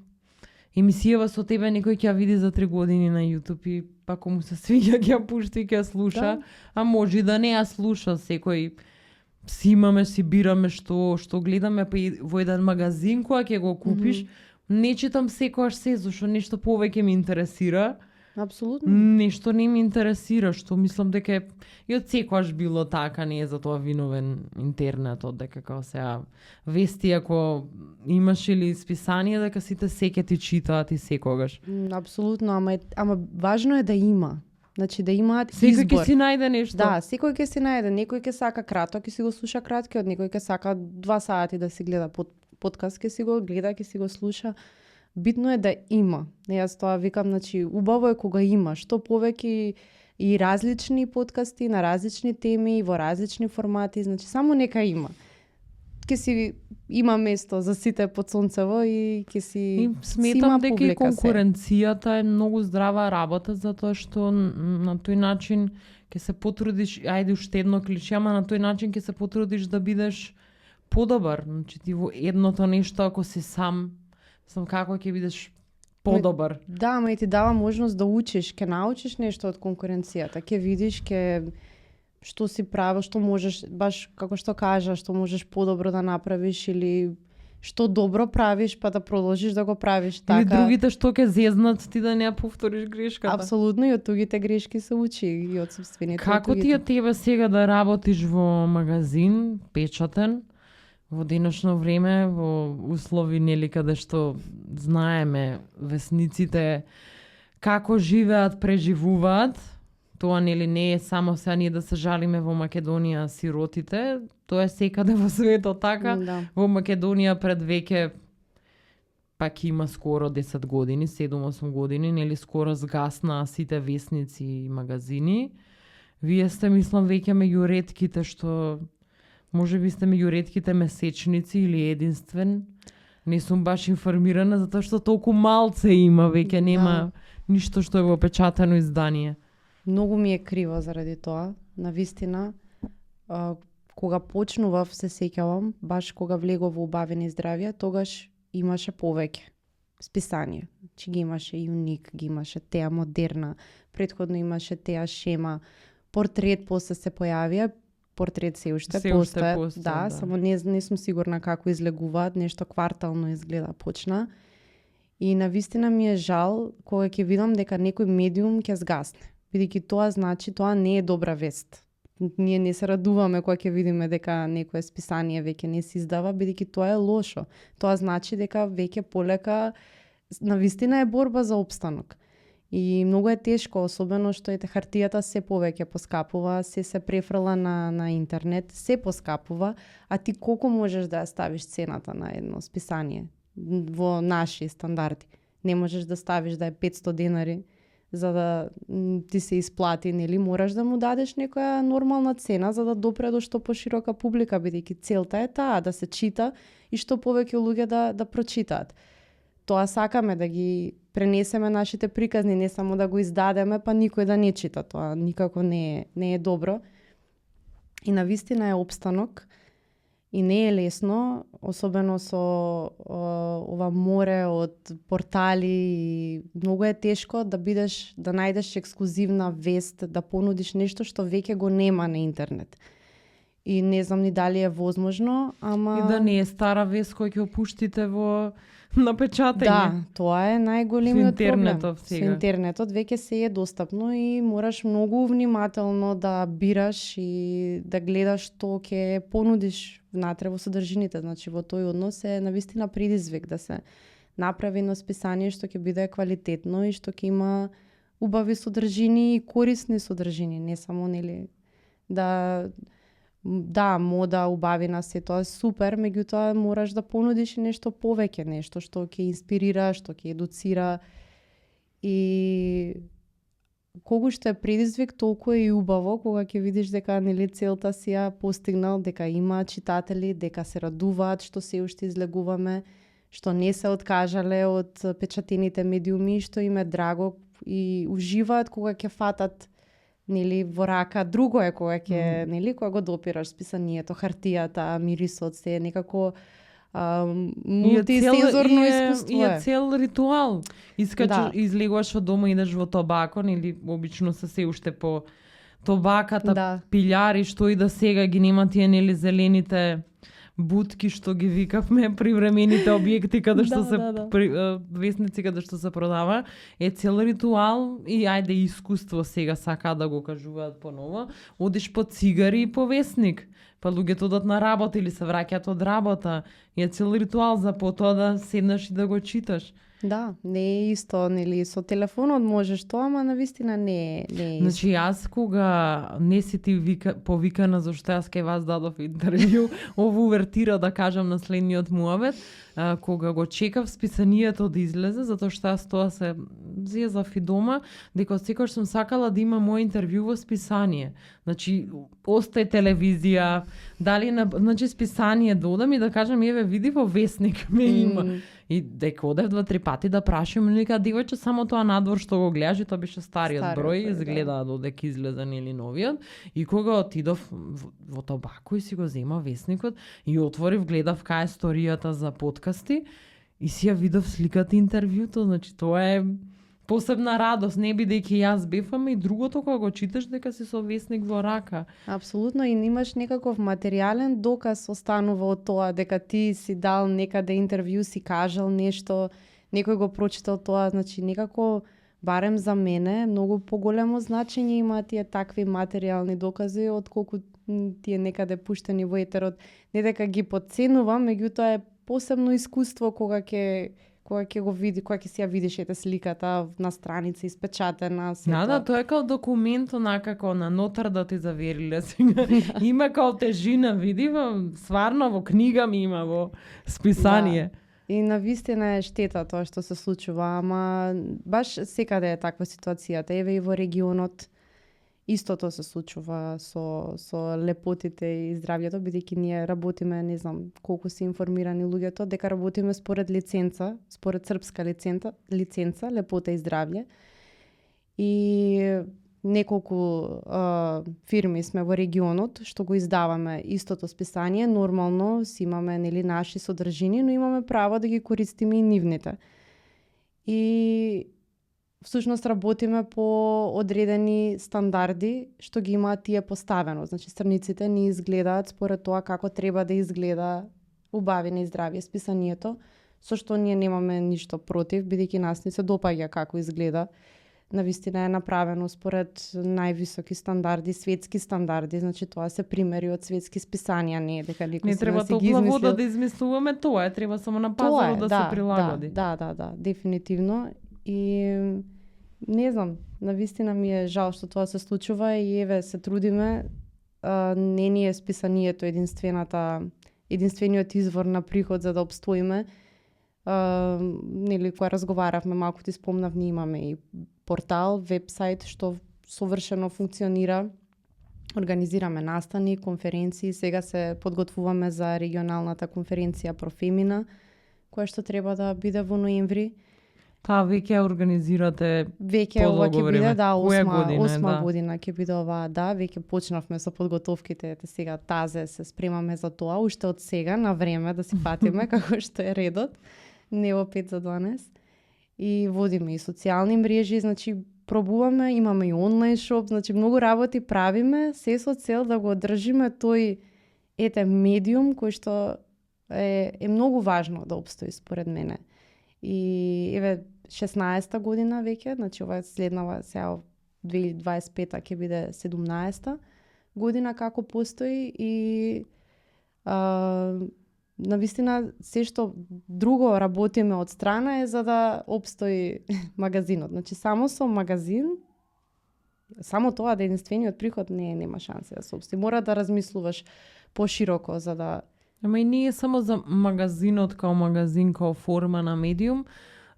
емисијава со тебе некој ќе ја види за 3 години на YouTube и ако му се свиѓа ќе ја пушти и ќе ја слуша, да. А може и да не ја слуша, секој си имаме, си бираме што гледаме, па и во еден магазин кога ќе го купиш, не читам секојаш се, зашто нешто повеќе ме интересира. Апсолутно. Нешто не ме интересира, што мислам дека и од секојаш било така, не е за тоа виновен интернетот, дека како сега вести ако имаш или списание, дека сите секој ти читаат и секогаш. Апсолутно, ама важно е да има. Значи да имаат избор. Секој ќе си најде нешто. Да, секој ќе си најде. Некој ќе сака краток и си го слуша краткиот, некој ќе сака 2 сати да си гледа подкаст, ќе си го гледа, ќе си го слуша. Битно е да има. Јас тоа викам, значи, убаво е кога има. Што повеќе и различни подкасти на различни теми, во различни формати, значи само нека има. Ќе си има место за сите под сонцево и ќе си и сметам дека и конкуренцијата е многу здрава работа, затоа што на тој начин ќе се потрудиш, ајде уште едно клише, ама на тој начин ќе се потрудиш да бидеш подобар. Значи ти во едното нешто ако си сам како ќе бидеш подобар. Да, ама и ти дава можност да учиш, ќе научиш нешто од конкуренцијата, ќе видиш што си прави, што можеш, баш како што кажа, што можеш подобро да направиш или што добро правиш, па да продолжиш да го правиш така. Или другите што ќе зезнат ти да не ја повториш грешката. Апсолутно, и од тугите грешки се учи и од сопствените. Како ти е тебе сега да работиш во магазин, печатен, во денешно време, во услови нели каде што знаеме весниците како живеат, преживуваат? Тоа нели не е само сега ние да се жалиме во Македонија сиротите, тоа е секаде во светот така. Да. Во Македонија пред веќе пак има скоро 10 години, 7-8 години, нели скоро згасна сите весници и магазини. Вие сте, мислам, веќе меѓу ретките што може би сте меѓу ретките месечници или единствен. Не сум баш информирана затоа што толку малце има, веќе нема ништо што е во печатено издание. Многу ми е криво заради тоа. Навистина, кога почнував, се сеќавам, баш кога влегов во Убавени здравје, тогаш имаше повеќе списание. Чи ги имаше Юник, ги имаше Теа Модерна, претходно имаше Теа Шема, Портрет после се појавија, Портрет се уште постои. Да, само не сум сигурна како излегуваат, нешто квартално изгледа почна. И навистина ми е жал кога ќе видам дека некој медиум ќе згасне. Бидејќи тоа значи, тоа не е добра вест. Ние не се радуваме кога ќе видиме дека некое списание веќе не се издава, бидејќи тоа е лошо. Тоа значи дека веќе полека навистина е борба за опстанок. И многу е тешко, особено што хартијата се повеќе поскапува, се префрла на интернет, се поскапува, а ти колку можеш да ја ставиш цената на едно списание во наши стандарди? Не можеш да ставиш да е 500 денари за да ти се исплати, нели, мораш да му дадеш некоја нормална цена за да допре до што поширока публика, бидејќи целта е таа да се чита и што повеќе луѓе да прочитаат. Тоа сакаме да ги пренесеме нашите приказни, не само да го издадеме, па никој да не чита. Тоа никако не е добро. И навистина е опстанок и не е лесно, особено со ова море од портали и многу е тешко да најдеш ексклузивна вест, да понудиш нешто што веќе го нема на интернет. И не знам ни дали е возможно, ама... И да не е стара вест кој ќе опуштите во напечатање. Да, тоа е најголемиот проблем. Со интернетот веќе се е достапно и мораш многу внимателно да бираш и да гледаш што ќе понудиш внатре во содржините. Значи во тој однос е навистина предизвик да се направи едно списание што ќе биде квалитетно и што ќе има убави содржини и корисни содржини, не само нели да, мода, убавина, се тоа е супер, меѓутоа мораш да понудиш и нешто повеќе, нешто што ќе инспирира, што ќе едуцира и колку што е предизвик, толку е и убаво кога ќе видиш дека нели целта си ја постигнал, дека има читатели, дека се радуваат што се уште излегуваме, што не се откажале од печатените медиуми, што им е драго и уживаат кога ќе фатат нели во рака. Друго е кога ќе нели кога го допираш списанието, хартијата, мирисот, се е некако мултисензорно искуство. И е цел ритуал. Искачаш, излегуваш од дома, идеш во табакон или обично се уште по табаката, пилјари, што и да сега ги нема тие нели зелените будки што ги викавме привремените објекти каде што весници каде што се продава, е цел ритуал и ајде искуство сега сака да го кажуваат поново. Одиш по цигари и по весник. Па луѓето одат на работа или се враќаат од работа. Е цел ритуал за потоа да седнеш и да го читаш. Да, не е исто, нели, со телефонот можеш тоа, ама навистина не е исто. Значи јас кога не си ти повикана зашто јас кај вас дадов интервју, ово увертира да кажам на следниот муабет, кога го чекав списанието да излезе, затоа што јас тоа се зезав и дома, дека секогаш сум сакала да има мој интервју во списание. Значи, остај телевизија, дали значи списание да одам и да кажам, еве види во весник ме има. И дека одев 2-3 пати да прашам, нека девојче само тоа надвор што го гледаш, и тоа беше стариот број, изгледа додека излезе нели новиот. И кога отидов во табако и си го зема весникот и отворив, гледав кај е сторијата за подкасти и си ја видов сликата интервјуто, значи тоа е посебна радост, не бидејќи јас бев, ама и другото кога го читаш дека си со весник во рака. Апсолутно, и имаш некаков материјален доказ останува од тоа, дека ти си дал некаде интервју, си кажал нешто, некој го прочитал тоа, значи некако, барем за мене, многу поголемо значење има тие такви материјални докази, отколку тие некаде пуштени во етерот. Не дека ги потценувам, меѓутоа е посебно искуство кога ќе го види, кога ќе си ја видиш ете сликата на страница испечатена. Да, тоа е као документ онака како на нотар да ти завериле сега. Има као тежина, види, стварно во книга ми има во списание. Да. И навистина е штета тоа што се случува, ама баш секаде е таква ситуацијата. Еве и во регионот истото се случува со лепотите и здравјето, бидејќи ние работиме, не знам колку се информирани луѓето, дека работиме според лиценца, според српска лиценца, лепота и здравје. И неколку фирми сме во регионот што го издаваме истото списание, нормално си имаме нели наши содржини, но имаме право да ги користиме и нивните. И всушност работиме по одредени стандарди што ги имаат тие поставено. Значи страниците ни изгледаат според тоа како треба да изгледа убавено и здравје списанието, со што ние немаме ништо против, бидејќи нас не се допаѓа како изгледа. Навистина е направено според највисоки стандарди, светски стандарди, значи тоа се примери од светски списанија, не е дека некој не треба топла вода да измислуваме, тоа е, треба само на пазарот да се прилагоди. Да, дефинитивно. И не знам, навистина ми е жал што тоа се случува и еве се трудиме, не ни е списанието единствениот извор на приход за да обстоиме. Нели кога разговаравме, малку ти спомнав, ние имаме и портал, вебсайт што совршено функционира. Организираме настани, конференции, сега се подготвуваме за регионалната конференција Профемина, која што треба да биде во ноември. Таа веќе организирате веќе ова ќе биде, да, 8 година ќе биде ова, да, веќе почнавме со подготовките, сега тазе се спремаме за тоа, уште од сега на време да си патиме како што е редот, не во 5 за 12. И водиме и социјални мрежи, значи пробуваме, имаме и онлайн шоп, значи многу работи правиме, се со цел да го одржиме тој медиум кој што е многу важно да обстои според мене. И еве 16-та година веќе, значи ова е следнава сега 2025-та ќе биде 17-та година како постои и навистина се што друго работиме од страна е за да обстои магазинот. Значи само со магазин, само тоа да единствениот приход нема шанси да се обстои. Мора да размислуваш пошироко за да... Ама и не е само за магазинот као магазин, као форма на медиум.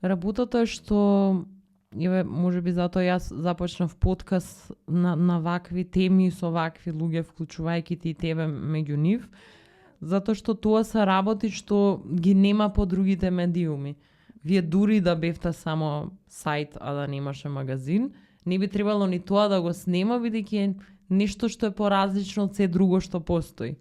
Работата е што може би затоа јас започнав подкаст на вакви теми со вакви луѓе, вклучувајќи ти и тебе меѓу нив, затоа што тоа се работи што ги нема по другите медиуми. Вие дури да бевте само сајт, а да немаше магазин, не би требало ни тоа да го снема, бидејќи е нешто што е поразлично од се друго што постои.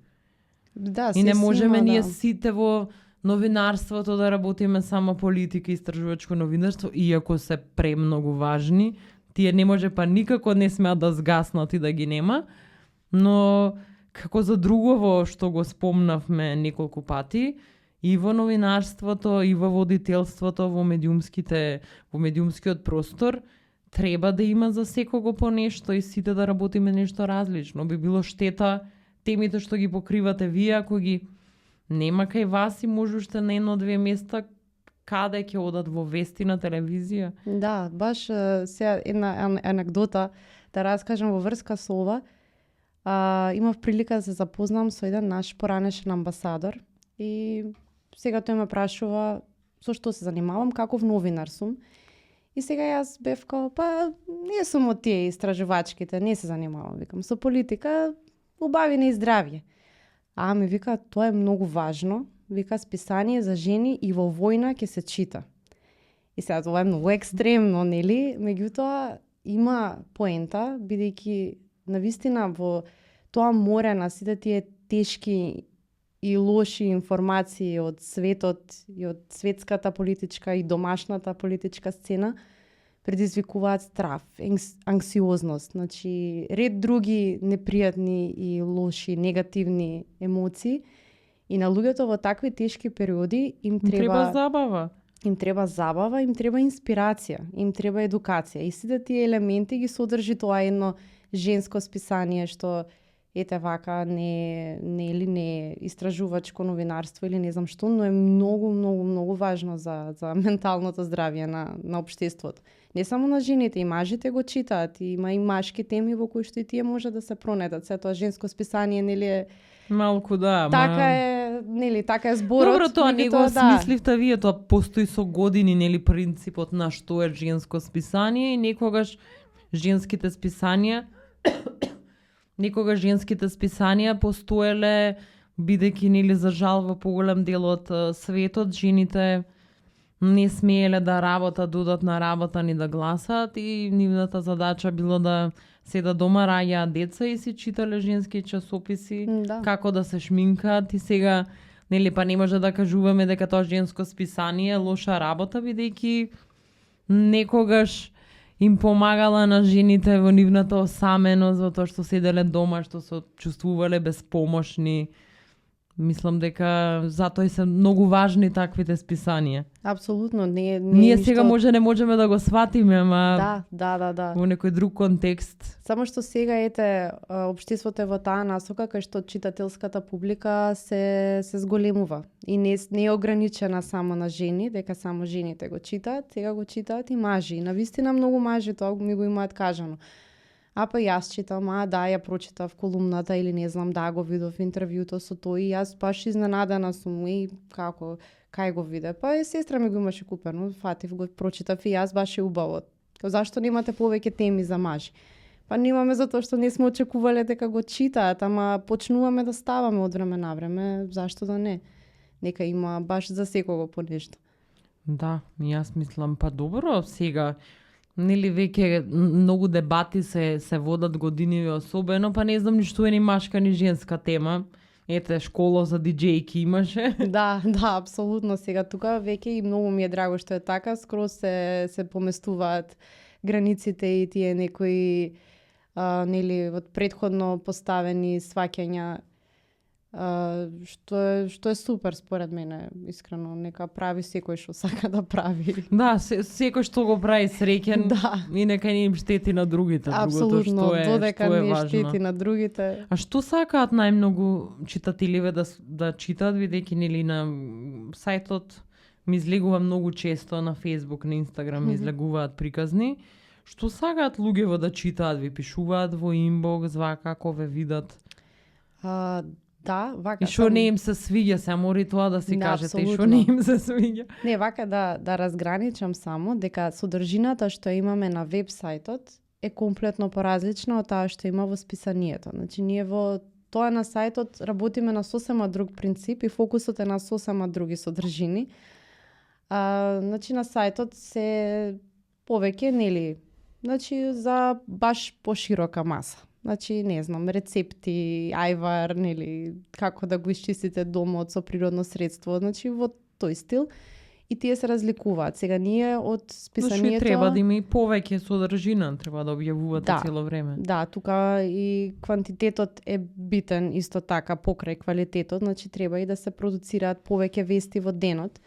Да, и не можеме ние сите во новинарството да работиме само политика и истражувачко новинарство, иако се премногу важни. Тие не може па никако не смеат да згаснат и да ги нема, но како за другово што го спомнавме неколку пати, и во новинарството, и во водителството, во медиумскиот простор, треба да има за секого по нешто и сите да работиме нешто различно. Би било штета темите што ги покривате вие, ако ги нема кај вас и може уште на едно-две места каде ќе одат во вести на телевизија. Да, баш сега една анекдота да раскажам во врска со ова. Имав прилика да се запознам со еден наш поранешен амбасадор и сега тој ме прашува со што се занимавам, каков новинар сум. И сега јас бев као, па не сум од тие истражувачките, не се занимавам, викам, со политика, убавина и здравје. Ми вика, тоа е многу важно, вика, списание за жени и во војна ќе се чита. И сега тоа е многу екстремно, нели? Меѓутоа, има поента, бидејќи навистина во тоа море на сите тие тешки и лоши информации од светот и од светската политичка и домашната политичка сцена предизвикуваат страв, анксиозност, значи ред други непријатни и лоши, негативни емоции. И на луѓето во такви тешки периоди им треба забава. Им треба забава, им треба инспирација, им треба едукација. И сите тие елементи ги содржи тоа едно женско списание што ете вака не истражувачко новинарство или не знам што, но е многу важно за менталното здравје на општеството. Не само на жените, и мажите го читаат, и има и машки теми во кои што и тие може да се пронедат. Се тоа женско списание, нели е малку да, така е зборот. Добро, тоа не го смисливте вие, тоа постои со години, нели, принципот на што е женско списание и некогаш женските списанија постоеле бидејќи нели за жал во поголем дел од светот жените не смееле да работат, додат на работа ни да гласат и нивната задача било да седат дома, раѓаат деца и си читале женски часописи, како да се шминкаат и сега нели па не може да кажуваме дека тоа женско списание е лоша работа бидејќи некогаш им помагала на жените во нивната осаменост, во тоа што седеле дома, што се чувствувале безпомошни. Мислам дека затоа и се многу важни таквите списанија. Апсолутно, ние сега не можеме да го сватиме, ама да. Во некој друг контекст. Само што сега општеството е во таа насока кај што читателската публика се зголемува и не е ограничена само на жени, дека само жените го читаат, сега го читаат и мажи. И навистина многу мажи тоа ми го имаат кажано. Па јас читам, ја прочитав колумната или не знам, го видов интервјуто со тој и јас баш изненадена сум и како, кај го виде. Па сестра ми го имаше купено, фатив го прочитав и јас баш е убаво. Зашто немате повеќе теми за мажи? Па немаме затоа што не сме очекувале дека го читаат, ама почнуваме да ставаме од време на време, зашто да не? Нека има баш за секого по нешто. Да, јас мислам, па добро, сега нели веќе многу дебати се водат годиниви особено, па не знам ни што е ни машка ни женска тема. Ете, школа за диџејки имаше. Да, апсолутно. Сега тука веќе и многу ми е драго што е така, скроз се поместуваат границите и тие некои нели од претходно поставени сваќања, што е супер според мене, искрено, нека прави секој што сака да прави. Да, секој што го прави среќен и нека не им штети на другите. Апсолутно, додека не штети на другите. А што сакаат најмногу читателиве да читаат, бидејќи нели на сајтот ми излегува многу често, на Facebook, на Instagram ми излегуваат приказни. Што сакаат луѓево да читаат, ви пишуваат во инбокс, вака, како ве видат? Да, вака. И што не им се свиѓа, се мори тоа да си Да, кажете, и што апсолутно. не им се свиѓа. Не, вака да разграничам само дека содржината што имаме на веб-сајтот е комплетно поразлична од таа што има во списанието. Значи ние во тоа на сајтот работиме на сосема друг принцип и фокусот е на сосема други содржини. Значи на сајтот се повеќе, нели, значи за баш поширока маса. Значи, не знам, рецепти, ајвар, нели, како да го исчистите домот со природно средство, значи во тој стил. И тие се разликуваат. Сега ние од списанието... Значи треба да има и повеќе содржина, треба да објавувате цело време. Да, тука и квантитетот е битен исто така покрај квалитетот, значи треба и да се продуцираат повеќе вести во денот.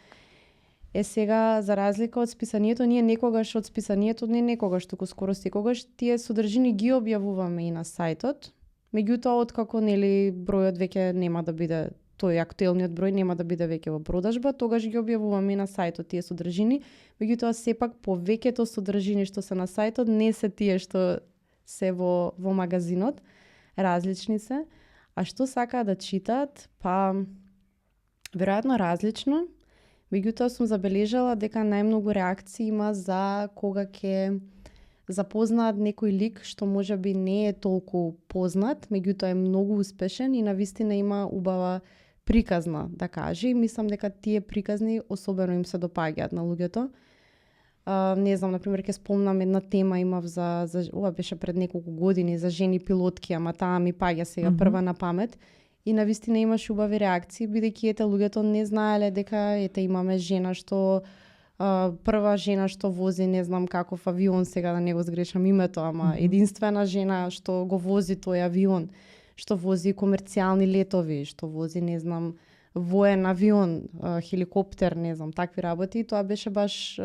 Сега, за разлика од списанието, ние некогаш од списанието, не некогаш, туку скоро секогаш, тие содржини ги објавуваме и на сајтот. Меѓутоа, откако нели бројот веќе нема да биде, тој актуелниот број нема да биде веќе во продажба, тогаш ги објавуваме и на сајтот тие содржини. Меѓутоа, сепак повеќето содржини што се на сајтот не се тие што се во магазинот, различни се. А што сакаат да читаат? Па веројатно различно. Меѓутоа сум забележала дека најмногу реакции има за кога ќе запознаат некој лик што можеби не е толку познат, меѓутоа е многу успешен и навистина има убава приказна, да кажи. И мислам дека тие приказни особено им се допаѓаат на луѓето. Не знам, например, ќе спомнам една тема имав за ова беше пред неколку години за жени пилотки, ама таа ми паѓа сега прва на памет. И навистина имаше убави реакции, бидејќи луѓето не знаеле дека имаме жена што прва жена што вози, не знам каков авион, сега да не го сгрешам името, ама единствена жена што го вози тој авион, што вози комерцијални летови, што вози, не знам, воен авион, хеликоптер, не знам, такви работи. Тоа беше баш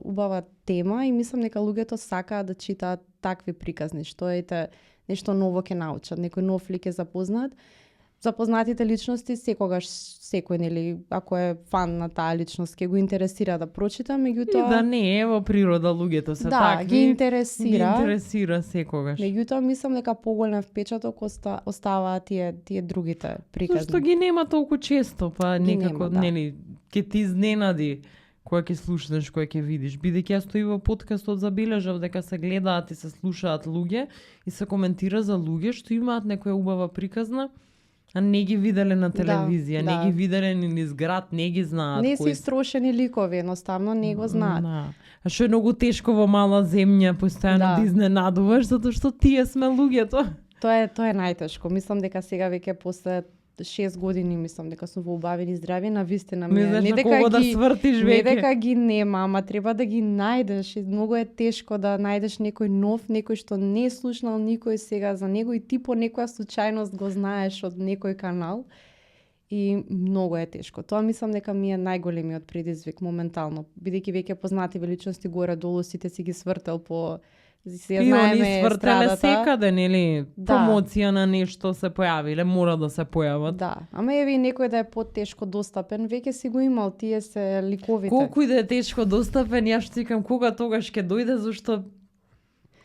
убава тема и мислам дека луѓето сакаат да читаат такви приказни, што нешто ново ќе научат, некој нов лик ќе запознаат. Запознатите личности секогаш секој, нели, ако е фан на таа личност, ќе го интересира да прочита, меѓутоа И да не е во природа луѓето се такви. Да, ги интересира секогаш. Меѓутоа мислам дека поголем впечаток оставаат тие другите приказни. Зашто ги нема толку често, па некако, нели, ќе ти изненади која ќе слушнеш, која ќе видиш. Бидејќи јас стои во подкастот забележав дека се гледаат и се слушаат луѓе и се коментира за луѓе што имаат некоја убава приказна, а не ги виделе на телевизија, не ги виделе ни низ град, не ги знаат. Не се истрошени ликови, едноставно не го знаат. А што е многу тешко во мала земја постојано да изненадуваш, затоа што тие сме луѓето. Тоа е најтешко. Мислам дека сега веќе после 6 години мислам дека сум во убавени здравје, навистина ми не дека да свртиш веќе. Не дека ги нема, ама треба да ги најдеш и многу е тешко да најдеш некој нов, некој што не е слушнал никој сега за него и ти по некоја случајност го знаеш од некој канал и многу е тешко. Тоа мислам дека ми е најголемиот предизвик моментално, бидејќи веќе познати величности горе долу сите си ги свртел по и они свртеле секаде, нели, промоција на нешто се појавиле, мора да се појават. Да, ама еве и некој да е потешко достапен, веќе си го имал, тие се ликовите. Колку и да е тешко достапен, јас што викам кога тогаш ќе дојде, зашто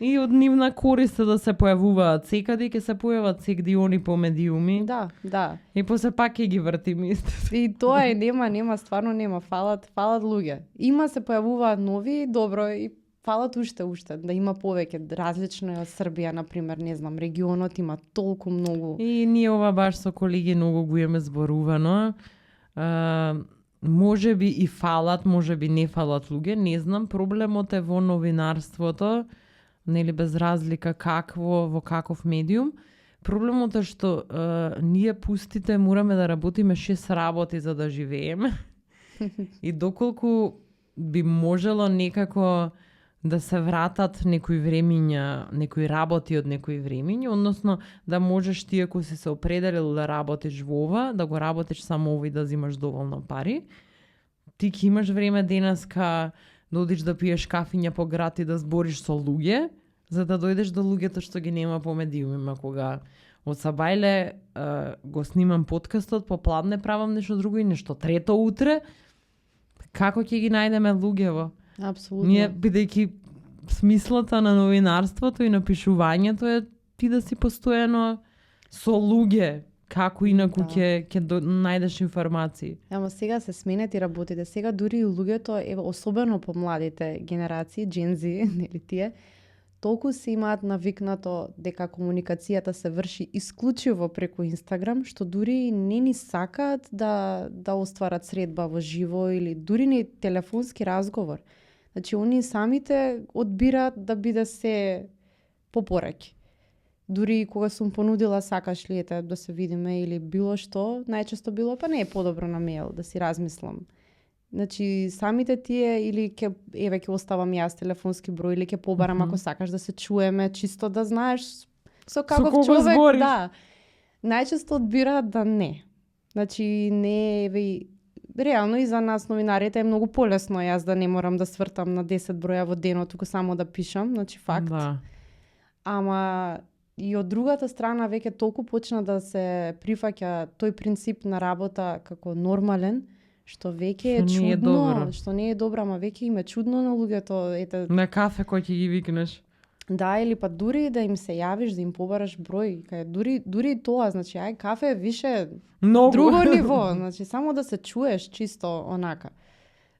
и од нивна корист да се појавуваат секаде, ќе се појават сегди они по медиуми. Да. И после пак ќе ги вртим исто. И тоа е, нема, стварно нема, фалат луѓе. Има се појавуваат нови, добро, и фалат уште, да има повеќе, различно е од Србија, например, не знам, регионот има толку многу. И ние ова баш со колеги многу го имаме зборувано. Може би и фалат, може би не фалат луѓе, не знам, проблемот е во новинарството, нели без разлика во каков медиум. Проблемот е што ние пустите мораме да работиме 6 работи за да живееме. И доколку би можело некако да се вратат некои времиња, некои работи од некои времиња, односно да можеш ти ако си се определил да работиш во ова, да го работиш само ова и да зимаш доволно пари. Ти ќе имаш време денеска да одиш да пиеш кафиња по град и да збориш со луѓе, за да дојдеш до луѓето што ги нема по медиумима. Кога од Сабајле го снимам подкастот, попладне правам нешто друго и нешто трето утре, како ќе ги најдеме луѓево? Апсолутно. Ние, бидејќи смислата на новинарството и напишувањето е ти да си постојано со луѓе, како инаку ќе најдеш информации. Ама сега се сменет и работите. Сега дури и луѓето, особено по младите генерации, Gen Z, нели тие, толку се имаат навикнато дека комуникацијата се врши исклучиво преку Инстаграм, што дури не ни сакаат да остварат средба во живо или дури не телефонски разговор. Значи, они самите одбираат да биде се по пораки. Дури кога сум понудила сакаш ли ете да се видиме или било што, најчесто било па не е подобро на мејл, да си размислам. Значи, самите тие или ќе оставам јас телефонски број или ќе побарам ако сакаш да се чуеме, чисто да знаеш со каков човек, збориш. Да. Најчесто одбираат да не. Значи, не реално и за нас новинарите е многу полесно јас да не морам да свртам на 10 броја во денот, туку само да пишам, значи факт. Да. Ама и од другата страна веќе толку почна да се прифаќа тој принцип на работа како нормален, што веќе е чудно, што не е добро, ама веќе им е чудно на луѓето, ете на кафе кој ќе ги викнеш. Да, или па дури да им се јавиш, да им побараш број, кај дури тоа, значи ај кафе више Многу. друго ниво, значи само да се чуеш чисто онака.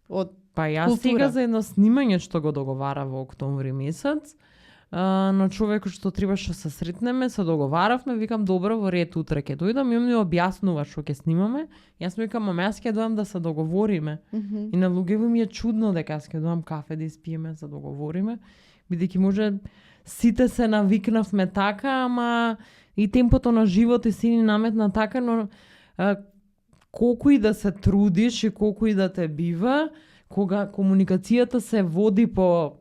Од па јас сега за едно снимање што го договара во октомври месец, но човекот што требаше се сретнеме, се договаравме, викам добро, во ред утре ќе дојдам и ми објаснува што ќе снимаме. Јас му викам, ама јас ќе дојдам да се договориме. И на луѓето ми е чудно дека јас ќе дојдам кафе да испиеме, да договориме, бидејќи може сите се навикнавме така, ама и темпото на живот и си ни наметна така, но колку и да се трудиш и колку и да те бива, кога комуникацијата се води по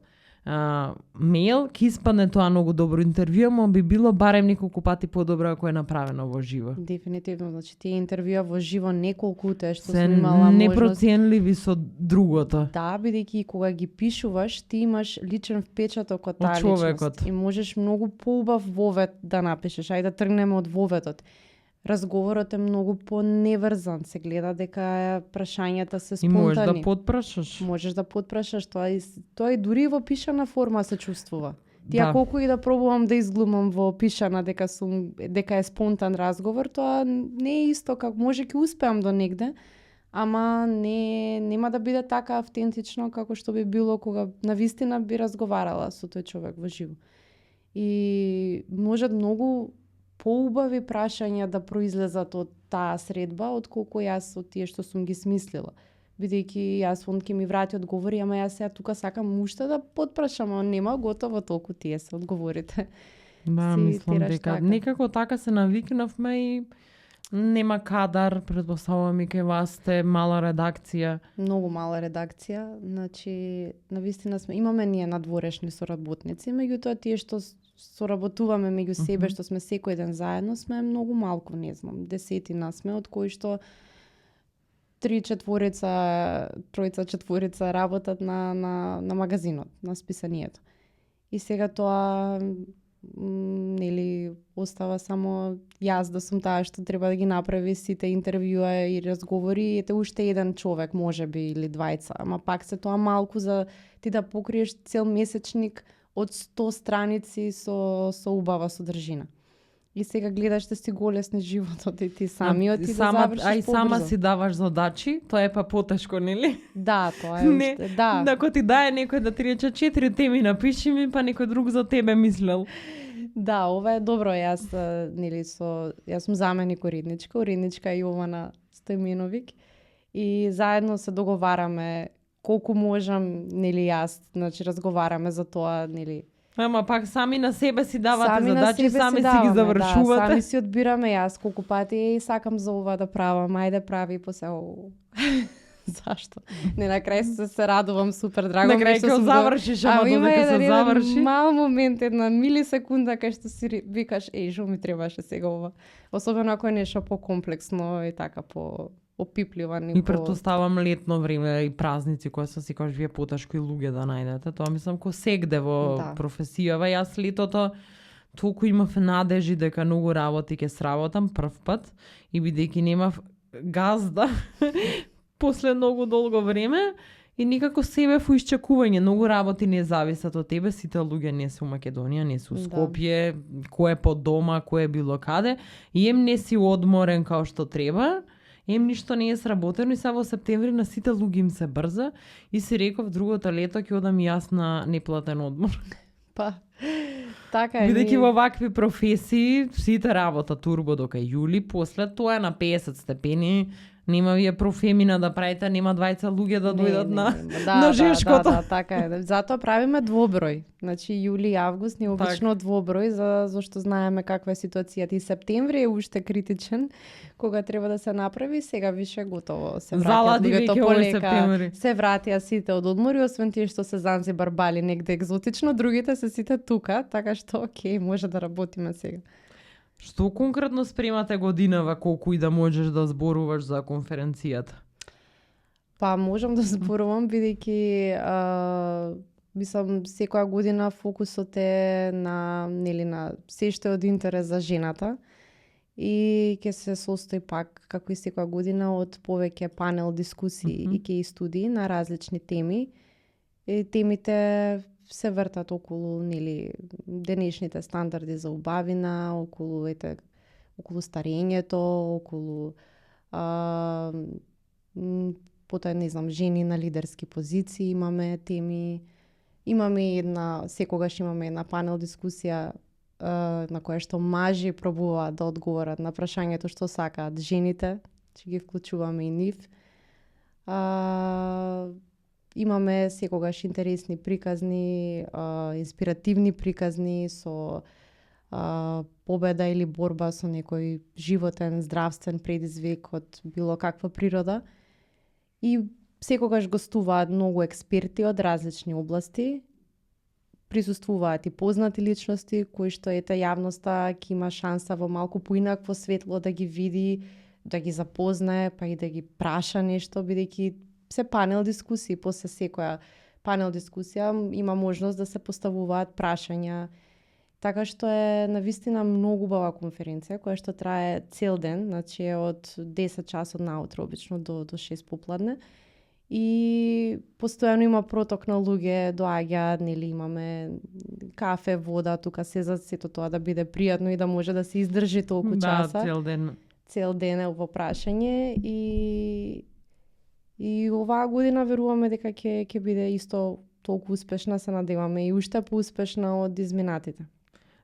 мејл, ќе испадне тоа многу добро интервју, но би било барем неколку пати подобро ако е направено во живо. Дефинитивно, значи тие интервјуа во живо неколку што се сум имала непроценливи со другото. Да, бидејќи кога ги пишуваш, ти имаш личен впечаток од таа личност и можеш многу поубав вовет да напишеш. Ајде да тргнеме од воветот. Разговорот е многу поневрзан, се гледа дека прашањата се спонтани. И можеш да подпрашаш. Можеш да подпрашаш, тоа и дури во пишана форма се чувствува. Тија колку и да пробувам да изглумам во пишана дека е спонтан разговор, тоа не е исто, како може ќе успеам до негде, ама нема да биде така автентично како што би било кога навистина би разговарала со тој човек во живо. И можат многу поубави прашања да произлезат од таа средба, отколку јас од тие што сум ги смислила. Бидејќи јас он ке ми врати одговори, ама јас сега тука сакам уште да подпрашам, а нема готово толку тие се одговорите. Да, мислам дека некако така се навикнавме и нема кадар, предпоставувам и кај вас сте мала редакција. Многу мала редакција, значи навистина имаме ние надворешни соработници, меѓутоа тие што соработуваме меѓу себе, што сме секој ден заедно, сме многу малку, не знам, 10 сме, од кои што 3-4 работат на магазинот, на списанието. И сега тоа нели остава само јас да сум таа што треба да ги направи сите интервјуа и разговори, ете уште еден човек можеби или двајца, ама пак се тоа малку за ти да покриеш цел месечник од 100 страници со убава содржина. И сега гледаш да си го лесни животот и ти самиот и да завршиш побрзо. А и сама си даваш задачи, тоа е па потешко, нели? Да, тоа е уште, да. Ако ти дае некој да ти рече 4 теми напиши ми, па некој друг за тебе мислел. Да, ова е добро. Јас сум заменик уредничка Јована Стојменовик и заедно се договараме колку можам, нели јас, значи разговараме за тоа, нели. Ама пак сами на себе си давате задачи, сами си ги завршувате. Да, сами си одбираме јас колку пати сакам за ова да правам, ајде прави по се. Зашто? Не, на крај се радувам супер драго. На крај ќе завршиш, ама додека се заврши. Има мал момент, една милисекунда кај што си викаш, што ми требаше сега ова. Особено ако е нешто покомплексно и така опипливан. И претпоставам летно време и празници кои се секогаш вие потешко и луѓе да најдете. Тоа мислам ко сегде во професијава. Јас летото толку имав надежи дека многу работи ќе сработам прв пат и бидејќи немав газда после многу долго време, и некако себе во исчекување. Многу работи не зависат од тебе, сите луѓе не се у Македонија, не се у Скопје, кој е под дома, кој е било каде. И ем не си одморен као што треба, ем ништо не е сработено и сега во септември на сите луѓе им се брза и си реков другото лето ќе одам јас на неплатен одмор. Па, така е. Бидејќи во вакви професии сите работа турбо до кај јули, после тоа е на 50 степени, нема вие профемина да правите, нема двајца луѓе да дојдат на жешкото. Да, така е. Затоа правиме двоброј. Значи јули и август не обично двоброј, зашто знаеме каква е ситуацијата. И септември е уште критичен, кога треба да се направи, сега више готово се враќаат луѓето полека. Се вратија сите од одмори, освен тие што се Занзибар, Бали, негде екзотично, другите се сите тука, така што окей, може да работиме сега. Што конкретно спремате годинава, колку и да можеш да зборуваш за конференцијата? Па можам да зборувам, бидејќи мислам секоја година фокусот е на се што е од интерес за жената и ќе се состои пак, како и секоја година, од повеќе панел дискусии и кейс студии на различни теми. И темите се вртат околу денешните стандарди за убавина, околу старењето, околу потоа не знам, жени на лидерски позиции имаме теми. Секогаш имаме една панел дискусија на која што мажи пробуваат да одговорат на прашањето што сакаат жените, че ги вклучуваме и нив. Имаме секогаш интересни приказни, инспиративни приказни со победа или борба со некој животен, здравствен предизвик од било каква природа. И секогаш гостуваат многу експерти од различни области. Присуствуваат и познати личности кои што јавноста ќе има шанса во малку поинакво светло да ги види, да ги запознае, па и да ги праша нешто, бидејќи се панел дискусии, после секоја панел дискусија има можност да се поставуваат прашања. Така што е навистина многу убава конференција, која што трае цел ден, значи е од 10 часот наутро обично до 6 попладне. И постојано има проток на луѓе, доаѓаат, имаме кафе, вода, тука сето тоа да биде пријатно и да може да се издржи толку часа. Да, цел ден. Цел ден е во прашање и оваа година веруваме дека ќе биде исто толку успешна, се надеваме и уште поуспешна од изминатите.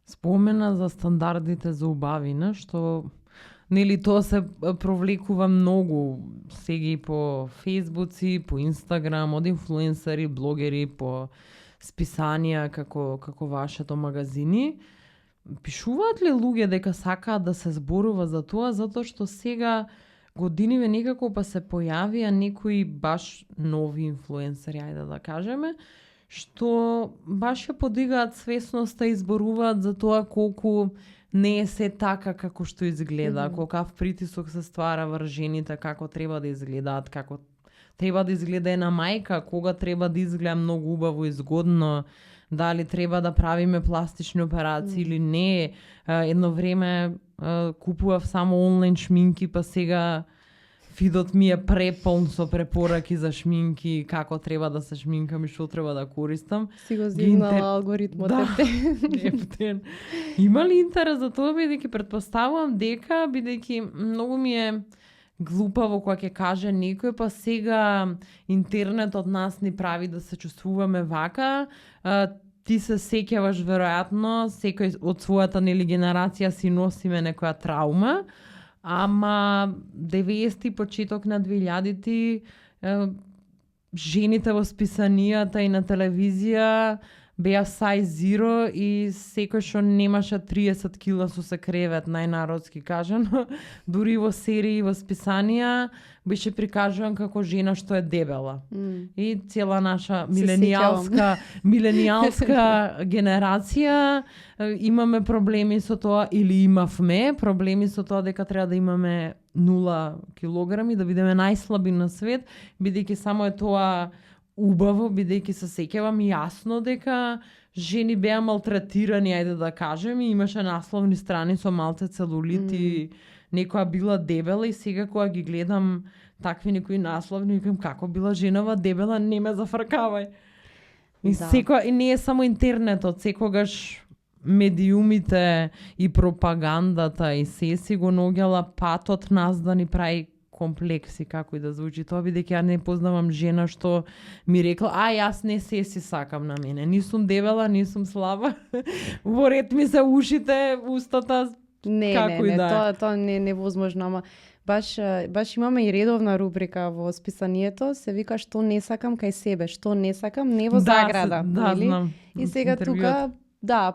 Спомена за стандардите за убавина, што тоа се провлекува многу сега и по фейсбуци, по Инстаграм, од инфлуенсери, блогери, по списанија како вашето магазини. Пишуваат ли луѓе дека сакаат да се зборува за тоа, затоа што сега годиниве некако па се појавија некои баш нови инфлуенсери, ајде да кажеме, што баш ја подигаат свесноста и зборуваат за тоа колку не е се така како што изгледа, колкав притисок се ствара врз жените, како треба да изгледаат, како треба да изгледа една мајка, кога треба да изгледа многу убаво и згодно, дали треба да правиме пластични операции или не. Едно време купував само онлайн шминки, па сега фидот ми е преполн со препораки за шминки, како треба да се шминкам и што треба да користам. Си го зигнала алгоритмот. Ептен. Има ли интерес за тоа, бидејќи претпоставувам дека, бидејќи многу ми е глупаво кога ќе каже некој, па сега интернет од нас ни прави да се чувствуваме вака. Ти се сеќаваш веројатно, секој од својата генерација си носиме некоја траума, ама 90-ти, почеток на 2000-ти, жените во списанијата и на телевизија беа size zero и секој што немаше 30 кила со се кревет, најнародски кажано, дури во серии, во списанија, беше прикажуван како жена што е дебела. И цела наша миленијалска генерација имаме проблеми со тоа, или имавме проблеми со тоа дека треба да имаме 0 килограми, да бидеме најслаби на свет, бидејќи само е тоа убаво, бидејќи се сеќавам јасно дека жени беа малтретирани, ајде да кажем, и имаше насловни страни со малце целулит и некоја била дебела, и сега кога ги гледам такви некои насловни, викам како била женава дебела, не ме зафркавај. И и не е само интернетот, секогаш медиумите и пропагандата и се си го ногела патот нас да ни прави комплекси, како и да звучи тоа, бидејќи ја не познавам жена што ми рекла, јас не се си сакам на мене, нисум дебела, нисум слаба, во ред ми се ушите, устата, како и да. Тоа не е невозможно, ама баш имаме и редовна рубрика во списанието, се вика што не сакам кај себе, што не сакам, не во заграда. Да, знам. И сега тука,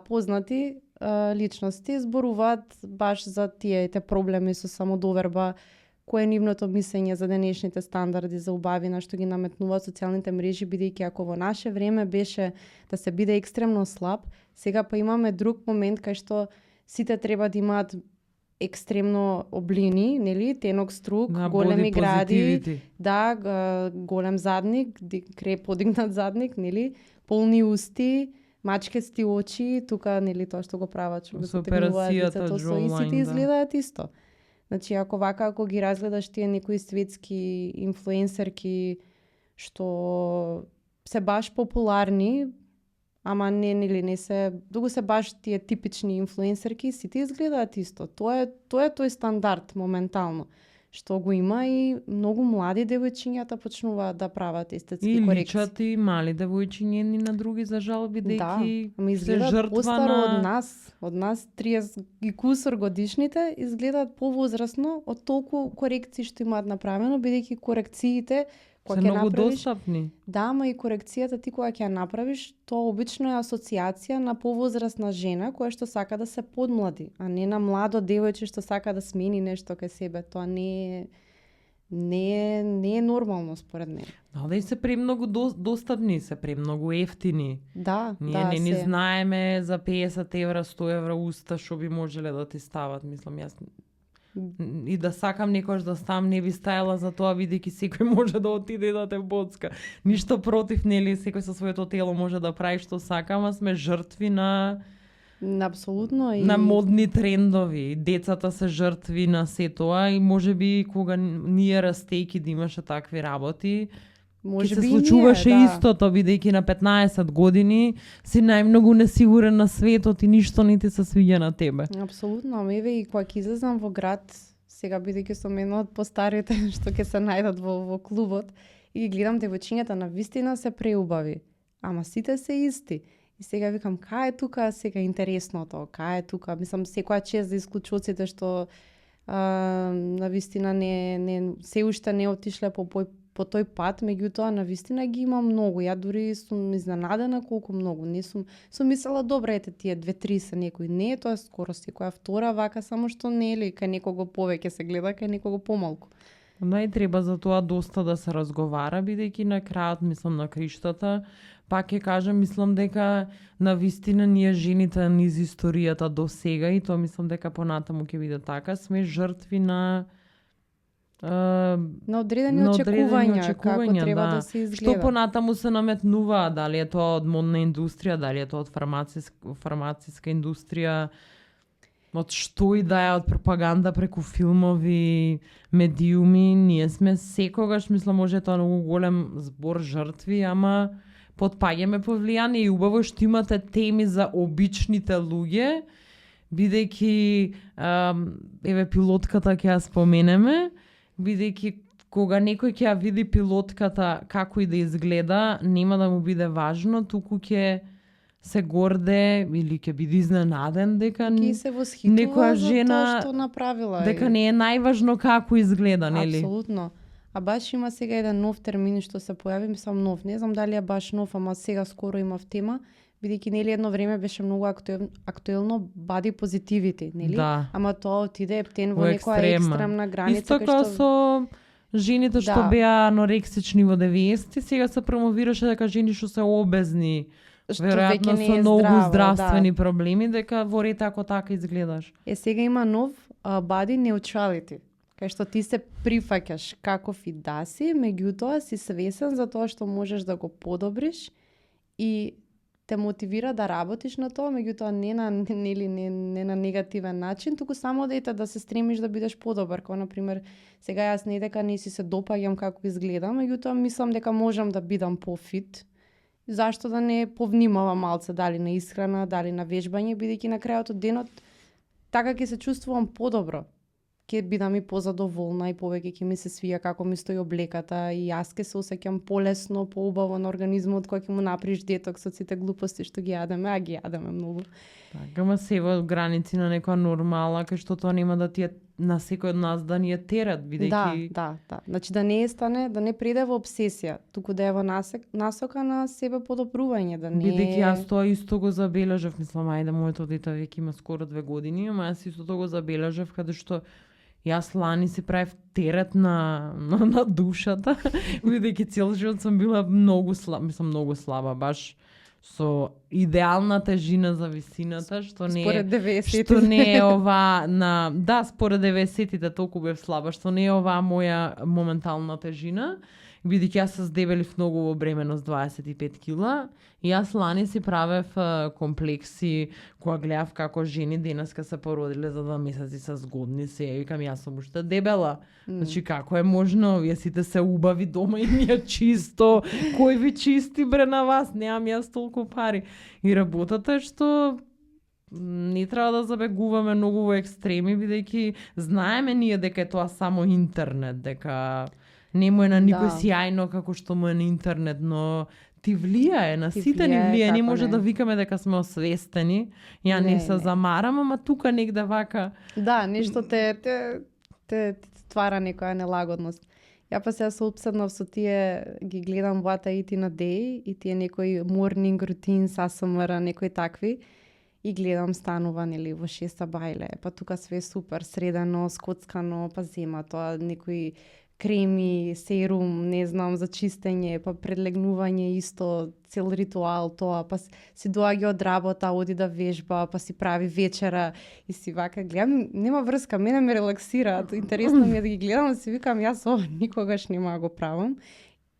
познати личности зборуваат баш за тие проблеми со самодоверба, кое е нивното мислење за денешните стандарди за убавина што ги наметнуваат социјалните мрежи, бидејќи ако во наше време беше да се биде екстремно слаб, сега па имаме друг момент кај што сите треба да имаат екстремно облини, нели, тенок струк, големи гради, голем задник, подигнат задник, нели, полни усти, мачкести очи, тука, нели, тоа што го прават, што се тргнуваат лицето со и сите изгледаат исто. Значи, ако ги разгледаш тие некои светски инфлуенсерки што се баш популарни, ама не се, дуго се баш тие типични инфлуенсерки, сите изгледаат исто. Тоа е тој стандард моментално, што го има и многу млади девојчињата почнуваат да прават естетски корекции. И личат и мали девојчиња едни на други за жал, бидејќи се жртва постаро од нас 30 и кусор годишните изгледаат повозрасно од толку корекции што имаат направено, бидејќи корекциите се многу достапни. Да, ама и корекцијата ти кога ќе ја направиш, тоа обично е асоциација на повозрасна жена која што сака да се подмлади, а не на младо девојче што сака да смени нешто кај себе. Тоа не е нормално според мене. Да, и се премногу достапни, се премногу ефтини. Ние не ни знаеме за 50 евра, 100 евра уста што би можеле да ти стават, мислам јас. И да сакам некојаш да ставам, не би стајала за тоа, бидејќи секој може да отиде и да те боцка. Ништо против, нели, секој со своето тело може да прави што сака, ама сме жртви на апсолутно на модни трендови. Децата се жртви на се тоа и можеби кога ние растејки да имаше такви работи, може се случуваше истото, бидејќи на 15 години си најмногу несигурен на светот и ништо не ти се свиѓа на тебе. Апсолутно, еве и кога ќе излезам во град, сега бидејќи сум една од постарите што ќе се најдат во клубот и ги гледам девојчињата на вистина се преубави, ама сите се исти. И сега викам, кај е тука сега интересното, кај е тука, мислам секоја чест за исклучоците што на вистина не се уште не отишле по тој пат, меѓутоа на вистина ги има многу. Ја дури сум изненадена колку многу. Не сум мислела добре ете тие 2-3 се некои. Не е тоа скоро секоја втора вака, само што не е кај некого повеќе се гледа, кај некого помалку. И треба за тоа доста да се разговара, бидејќи на крајот, мислам, на криштата, пак ќе кажам, мислам дека на вистина ние жените низ историјата до сега, и тоа мислам дека понатаму ќе биде така, сме жртви на одредени очекувања како треба да се изгледа. Што понатаму се наметнува, дали е тоа од модна индустрија, дали е тоа од фармациска индустрија, од што и да е, од пропаганда преку филмови, медиуми, ние сме секогаш, мислам, може тоа многу голем збор жртви, ама потпаѓаме по влијание и убаво што имате теми за обичните луѓе, бидејќи еве пилотката ќе ја споменеме, бидејќи кога некој ќе ја види пилотката како и да изгледа, нема да му биде важно, туку ќе се горде или ќе биде изненаден дека некоја жена за тоа што направила. Дека не е најважно како изгледа, нели? Апсолутно. А баш има сега еден нов термин што се појави, мислам нов, не знам дали е баш нов, ама сега скоро има в тема, бидејќи нели едно време беше многу актуелно body positivity, нели? Да. Ама тоа отиде ептен во некоја екстремна граница. Исто како со жените што беа анорексични во 90-ти, сега се промовираше дека жени што се обезни, веројатно со многу здравствени проблеми, дека во ред ако така изгледаш. Сега има нов body neutrality, кај што ти се прифаќаш каков и да си, меѓутоа си свесен за тоа што можеш да го подобриш и те мотивира да работиш на тоа, меѓутоа не на негативен начин, туку само да се стремиш да бидеш подобар. Како например, сега јас не дека не си се допаѓам како изгледам, меѓутоа мислам дека можам да бидам пофит. Зашто да не повнимавам малце дали на исхрана, дали на вежбање, бидејќи на крајот од денот така ќе се чувствувам подобро. Ќе бидам и позадоволна и повеќе ќе ми се свија како ми стои облеката и јас ќе се осеќам полесно, поубаво на организмот кога ќе му направиш детокс од сите глупости што ги јадеме, а ги јадеме многу. Така, ама се во граници на некоја нормала, кај што тоа нема да ти е на секој од нас да ни е терат, бидејќи... Да. Значи да не стане, да не приде во обсесија, туку да е во насока на себе подобрување, да не... Бидејќи јас тоа исто го забележав, мислам, ајде, моето дете веќе има скоро 2 години, ама јас исто тоа го забележав, каде што јас лани си правев терет на душата, бидејќи цел живот сум била многу слаба, баш со идеална тежина за висината, што не според 90-тите. Што не е ова на... Да, според 90-тите толку бев слаба, што не е оваа моја моментална тежина, бидејќи јас се здебелив многу во бременост 25 кила, и јас лани си правев комплекси кога гледав како жени денеска се породиле за 2 месеци се згодни, се викам јас сум уште дебела. Значи како е можно, вие сите се убави дома и ми е чисто, кој ви чисти бре на вас, немам јас толку пари. И работата е што не треба да забегуваме многу во екстреми, бидејќи знаеме ние дека е тоа само интернет, дека нему е на никој сјајно како што му е на интернет, но ти влијае, на сите ни влијае, не може да викаме дека сме освестени. Ја не се замарам, ама тука негде вака. Да, нешто те ствара некоја нелагодност. Ја па сега се опседнав со тие, ги гледам What I Eat in a Day и тие некои morning routines, ASMR, некои такви. И гледам станува, нели, во 6 бајле, па тука све е супер, средано, скоцкано, па зема тоа, некои креми, серум, не знам, за чистење, па предлегнување исто, цел ритуал тоа, па си доаѓа од работа, оди да вежба, па си прави вечера и си вака гледам, нема врска, мене ме релаксира, интересно ми е да ги гледам, си викам јас ова никогаш нема да го правам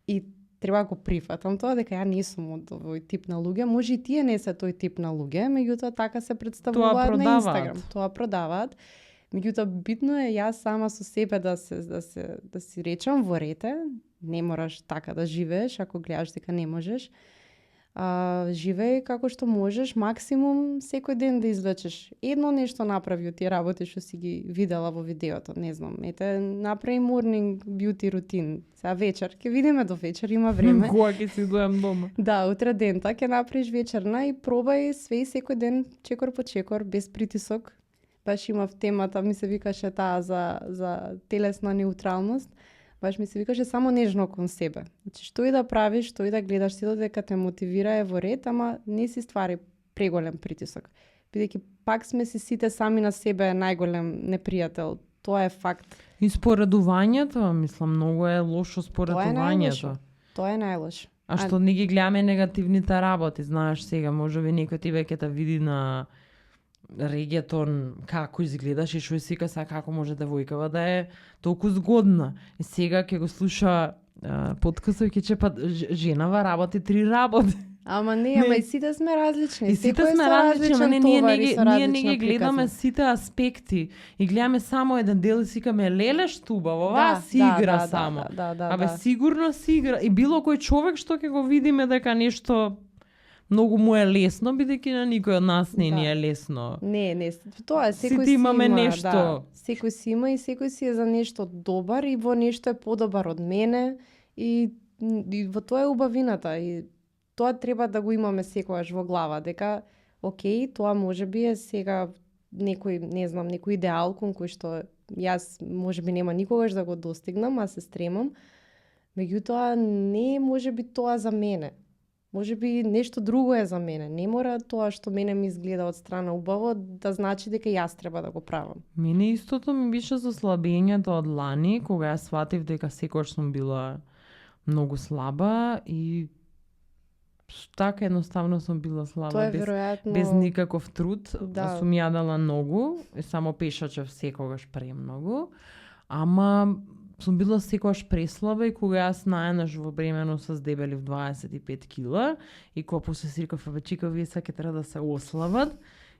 и треба да го прифатам тоа дека ја не сум од овој тип на луѓе, може и тие не се тој тип на луѓе, меѓутоа така се представуваат на Инстаграм, тоа продаваат. Меѓутоа битно е јас сама со себе да си речам во рете, не мораш така да живееш ако гледаш дека не можеш. Живеј како што можеш, максимум секој ден да извлечеш едно нешто направи од тие работи што си ги видела во видеото, не знам, ете направи morning beauty routine. Сега вечер, ќе видиме до вечер, има време. Кога ќе си дојам дома? Да, утре дента ќе направиш вечерна и пробај све и секој ден чекор по чекор, без притисок. Баш имав темата, ми се викаше таа за телесна неутралност. Баш ми се викаше само нежно кон себе. Значи, што и да правиш, што и да гледаш, сето дека те мотивира е во ред, ама не си ствари преголем притисок. Бидејќи пак сме си сите сами на себе најголем непријател. Тоа е факт. И споредувањето, мислам, многу е лошо споредувањето. Тоа е најлошо. А што не ги гледаме негативните работи, знаеш сега, можеби некој ти веќе те види на регетон како изгледаш и што си каса како може девојкава да е толку згодна. И сега ќе го слуша подкастот ќе чепа женава работи 3 работи. Ама не, ама и сите сме различни. И сите сме различни, ама ние не ги гледаме сите аспекти. И гледаме само еден дел и сикаме леле што убаво, ова си игра само. Абе сигурно си игра. И било кој човек што ќе го видиме дека нешто многу му е лесно, бидејќи на никој од нас не ни е лесно. Не, тоа е, секој си имаме нешто. Да. Секој си има и секој си е за нешто добар и во нешто е подобар од мене и во тоа е убавината и тоа треба да го имаме секогаш во глава, дека окей, тоа можеби е сега некој, не знам, некој идеал кон кој што јас можеби нема никогаш да го достигнам, а се стремам. Меѓутоа не можеби тоа за мене. Може би нешто друго е за мене. Не мора тоа што мене ми изгледа од страна убаво да значи дека јас треба да го правам. Мене истото ми беше со слабењето од лани, кога ја сватив дека секогаш сум била многу слаба и така едноставно сум била слаба. Тоа е веројатно без никаков труд. Да. Сум јадала многу, и само пешачев секогаш премногу. Ама сум била секогаш преслаба и кога јас најнаш во бремено се здебелив 25 кила и кога после си реков, вие ќе треба да се ослабат.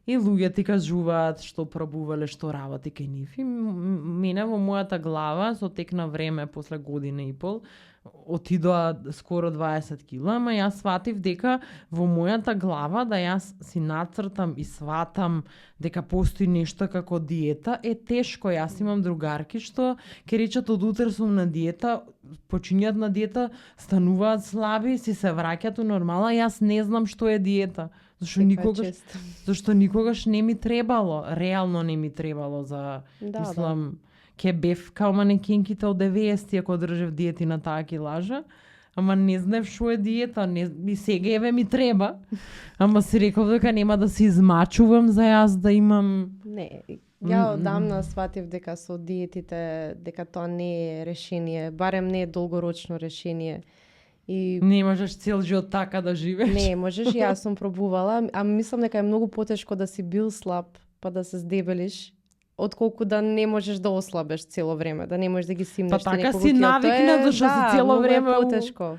И луѓе ти кажуваат што пробувале, што работи кај нив. И мене во мојата глава со тек на време, после година и пол, отидоа скоро 20 кила, ама јас сватив дека во мојата глава да јас си нацртам и сватам дека постои нешто како диета е тешко. Јас имам другарки што ќе речат од утре сум на диета, почињаат на диета, стануваат слаби, си се враќаат у нормала, јас не знам што е диета. Зашто никогаш не ми требало, реално не ми требало за, мислам, ке бев као манекенките од 90-ти, ако држев диети на таа килажа, ама не знаев што е диета, и сега еве ми треба, ама си реков дека нема да се измачувам за јас да имам... Не, ја одамна сватив дека со диетите, дека тоа не е решение, барем не е долгорочно решение. И... Не можеш цел живот така да живееш. Не, можеш, јас сум пробувала, а мислам дека е многу потешко да си бил слаб, па да се здебелиш, отколку да не можеш да ослабеш цело време, да не можеш да ги симнеш. Па така си навикна, зашто си цело време...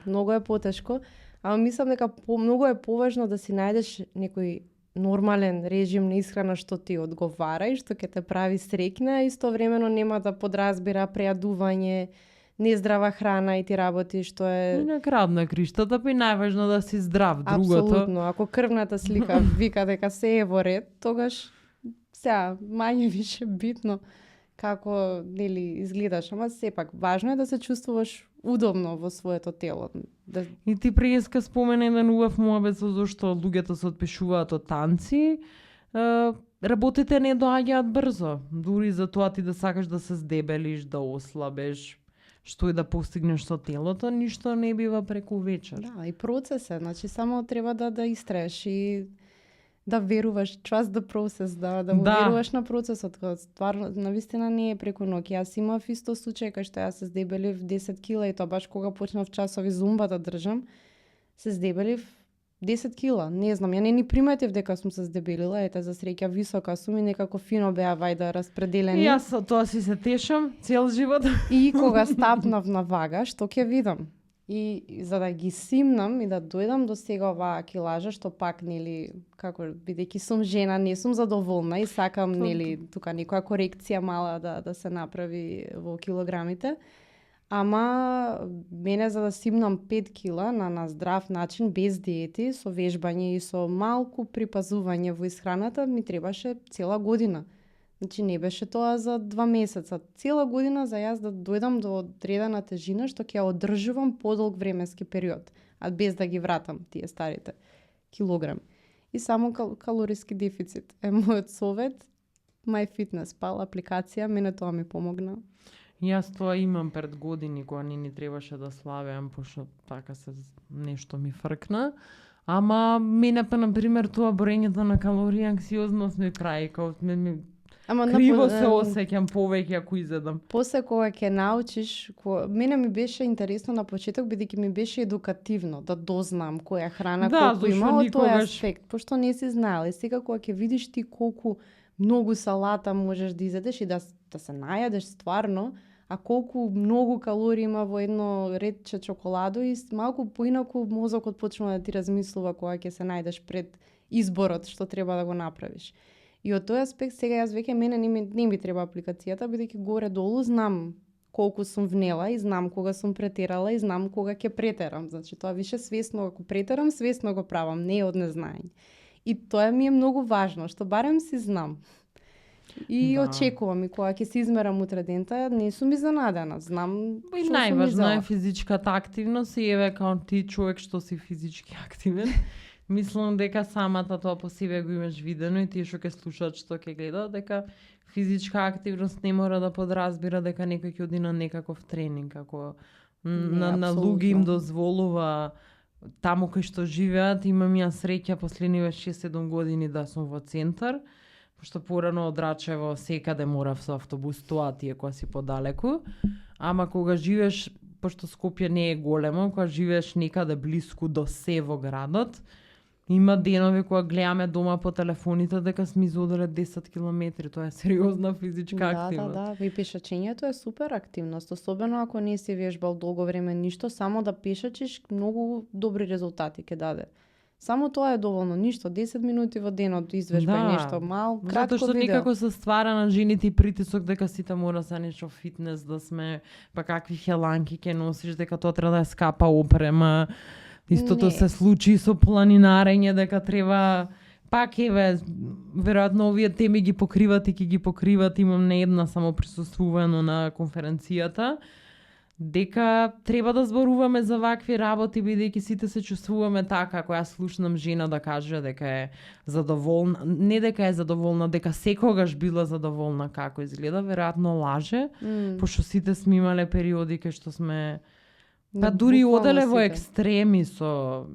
Многу е потешко, ама мислам дека многу е поважно да си најдеш некој нормален режим на исхрана што ти одговара и што ќе те прави среќна, и истовремено нема да подразбира прејадување, нездрава храна и ти работи што е... И на крад на криштата, па и најважно да си здрав. Другото... Апсолутно, ако крвната слика вика дека се е во ред, тогаш сега мање више битно како нели изгледаш, ама сепак важно е да се чувствуваш удобно во своето тело. Да... И ти преска спомена еден убав муабет со зашто луѓето се отпишуваат од танци. Работите не доаѓаат брзо. Дури за тоа ти да сакаш да се здебелиш, да ослабеш, што и да постигнеш со телото, ништо не бива преку вечер. Да, и процес е, значи само треба да истраеш и да веруваш, trust the process, да веруваш на процесот, стварно, навистина не е преку ноќ. Јас имав исто случај кај што јас се здебелив 10 кила и тоа баш кога почнав часови зумба да држам, се здебелив 10 кила. Не знам, ја не ни приметив дека сум се здебелила, ете за среќа висока сум и некако фино беа вајда распределени. И јас со тоа си се тешам цел живот. И кога стапнав на вага, што ќе видам? И за да ги симнам и да дојдам до сега оваа килажа, што пак, нели, како, бидејќи сум жена, не сум задоволна и сакам, нели, тука некоја корекција мала да се направи во килограмите. Ама мене за да симнам 5 кила на здрав начин, без диети, со вежбање и со малку припазување во исхраната, ми требаше цела година. Значи не беше тоа за 2 месеца. Цела година за јас да дојдам до одредена тежина што ќе ја одржувам подолг временски период, а без да ги вратам тие старите килограми. И само калориски дефицит е мојот совет. MyFitnessPal апликација, мене тоа ми помогна. Јас тоа имам пред години кога не ни требаше да славеам, пошто така се нешто ми фркна. Ама мене па, например, тоа броењето на калории анксиозност ми прави, као криво се осеќам повеќе ако изедам. После кога ќе научиш, мене ми беше интересно на почеток, бидејќи ми беше едукативно да дознам која храна колку има од тој аспект, пошто не си знаел. И сега кога ќе видиш ти колку многу салата можеш да изедеш и да се најадеш стварно, а колку многу калории има во едно редче чоколадо, и малку поинаку мозокот почнува да ти размислува кога ќе се најдеш пред изборот што треба да го направиш. И од тој аспект сега јас веќе мене не ми треба апликацијата, бидејќи горе долу знам колку сум внела и знам кога сум претерала и знам кога ќе претерам. Значи тоа више свесно, ако претерам, свесно го правам, не од незнаење. И тоа ми е многу важно, што барем си знам. И очекувам и кога ќе се измерам утре дента, не сум изненадена, знам што сум изела. И најважно е физичката активност и еве као ти човек што си физички активен. Мислам дека самата тоа по себе го имаш видено и тие што ќе слушаат, што ќе гледаат, дека физичка активност не мора да подразбира дека некој ќе оди на некаков тренинг, ако на луѓе им дозволува таму кај што живеат. Имам ја среќа последниве 6-7 години да сум во центар, пошто порано од Рачево секаде морав со автобус, тоа ти е кога си подалеку, ама кога живееш, пошто Скопје не е големо, кога живееш некаде блиску до се во градот, Има денови кога гледаме дома по телефоните дека сме изоделе 10 километри. Тоа е сериозна физичка активност. Да. И пишачењето е супер активност, особено ако не си вежбал долго време ништо, само да пишачиш многу добри резултати ќе даде. Само тоа е доволно, ништо, 10 минути во денот извежбај нешто мал, кратко затоа што видео. некако се ствара на жените и притисок дека сите мора се нешто фитнес, да сме, па какви хеланки ќе носиш, дека тоа треба да е скапа опрема. Истото се случи со планинарење, дека треба пак веројатно овие теми ги покриват и ќе ги покриват, имам не една само присуствувано на конференцијата, дека треба да зборуваме за вакви работи, бидејќи сите се чувствуваме така, ако јас слушнам жена да каже дека е задоволна, не дека е задоволна, дека секогаш била задоволна како изгледа, веројатно лаже, пошто сите сме имале периоди кај што сме па дури оделе во екстреми со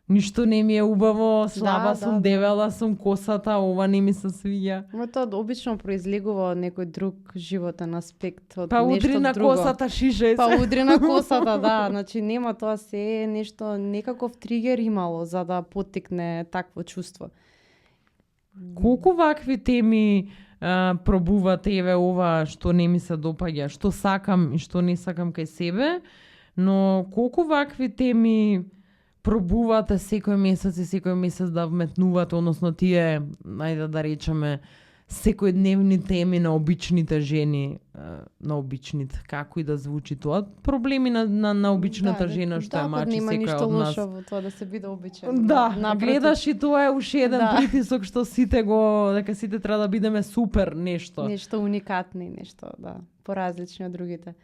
ништо не ми е убаво, слаба сум, дебела сум, косата, ова не ми се свиѓа. Но тоа обично произлегува од некој друг животен аспект, од па нешто удри на друго. косата, шишеј се. Па удри на косата, да, значи нема, тоа се нешто, некаков тригер имало за да поттикне такво чувство. Колку вакви теми пробувате, еве ова што не ми се допаѓа, што сакам и што не сакам кај себе, но колку вакви теми пробувате секој месец да вметнувате, односно тие, ајде да речеме, секојдневни теми на обичните жени, на обичните, како и да звучи тоа, проблеми на обичната жена што е мачи секој од нас. Да, нема ништо лошо во тоа да се биде обичен. Да, гледаш и тоа е уште еден притисок што сите дека сите треба да бидеме супер нешто. Нешто уникатни, нешто, поразлични од другите.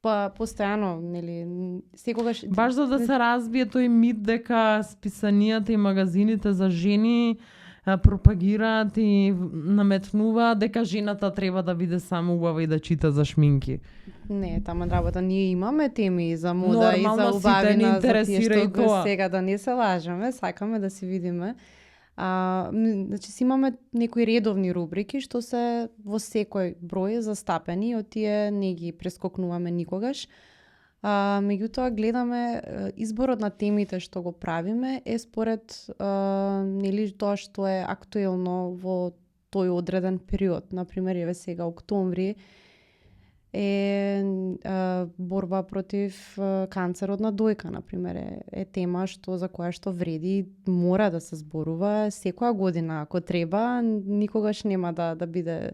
Па постојано, нели, секогаш баш за да се разбие тој мит дека списанијата и магазините за жени пропагираат и наметнуваат дека жената треба да биде само убава и да чита за шминки. Не, тама работа, ние имаме теми за мода и за убавина, за тие што сега да не се лажеме, сакаме да си видиме. Значи си имаме некои редовни рубрики што се во секој број застапени, од тие не ги прескокнуваме никогаш. Меѓутоа гледаме изборот на темите што го правиме е според нели тоа што е актуелно во тој одреден период. Например, еве сега октомври е борба против канцерот на дојка, например, е тема за која што вреди и мора да се зборува секоја година, ако треба, никогаш нема да биде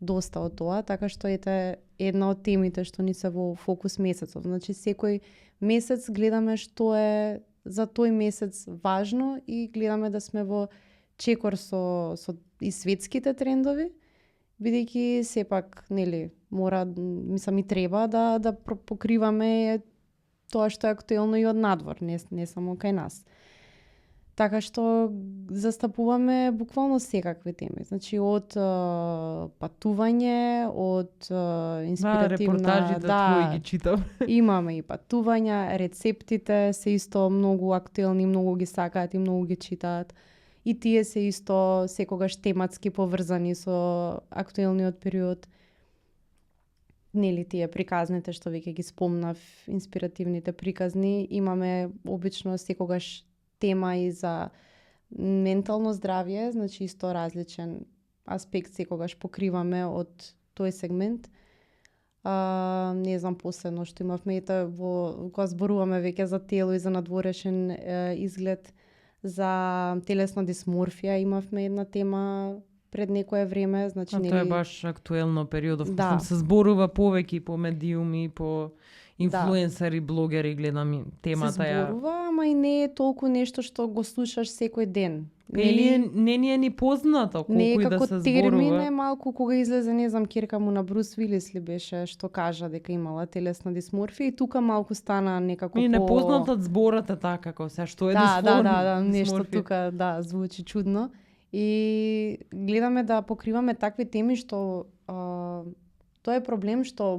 доста од тоа, така што ете една од темите што ни се во фокус месецов. Значи секој месец гледаме што е за тој месец важно и гледаме да сме во чекор со и светските трендови, бидејќи сепак, нели, мислам и треба да покриваме тоа што е актуелно и од надвор, не само кај нас. Така што застапуваме буквално секакви теми. Значи од патување, од инспиративна... репортажите твои ги читам. Имаме и патувања, рецептите се исто многу актуелни, многу ги сакаат и многу ги читаат. И тие се исто секогаш тематски поврзани со актуелниот период. Нели тие приказните што веќе ги спомнав, инспиративните приказни, имаме обично секогаш тема и за ментално здравје, значи исто различен аспект секогаш покриваме од тој сегмент. Не знам последно што имавме кога зборуваме веќе за тело и за надворешен изглед, за телесна дисморфија имавме една тема пред некое време, значи нели тоа е баш актуелно периодов, се зборува повеќе по медиуми, по инфлуенсери, блогери, гледам темата се зборува, ама и не е толку нешто што го слушаш секој ден. Не ни е ни познато колку и да се зборува. Не термин е малку кога излезе, не знам, керка му на Брус Вилис ли беше, што кажа дека имала телесна дисморфија и тука малку стана некако и непознатот зборот е така како се, што е дисморфија. Да, нешто тука, звучи чудно. И гледаме да покриваме такви теми што тоа е проблем што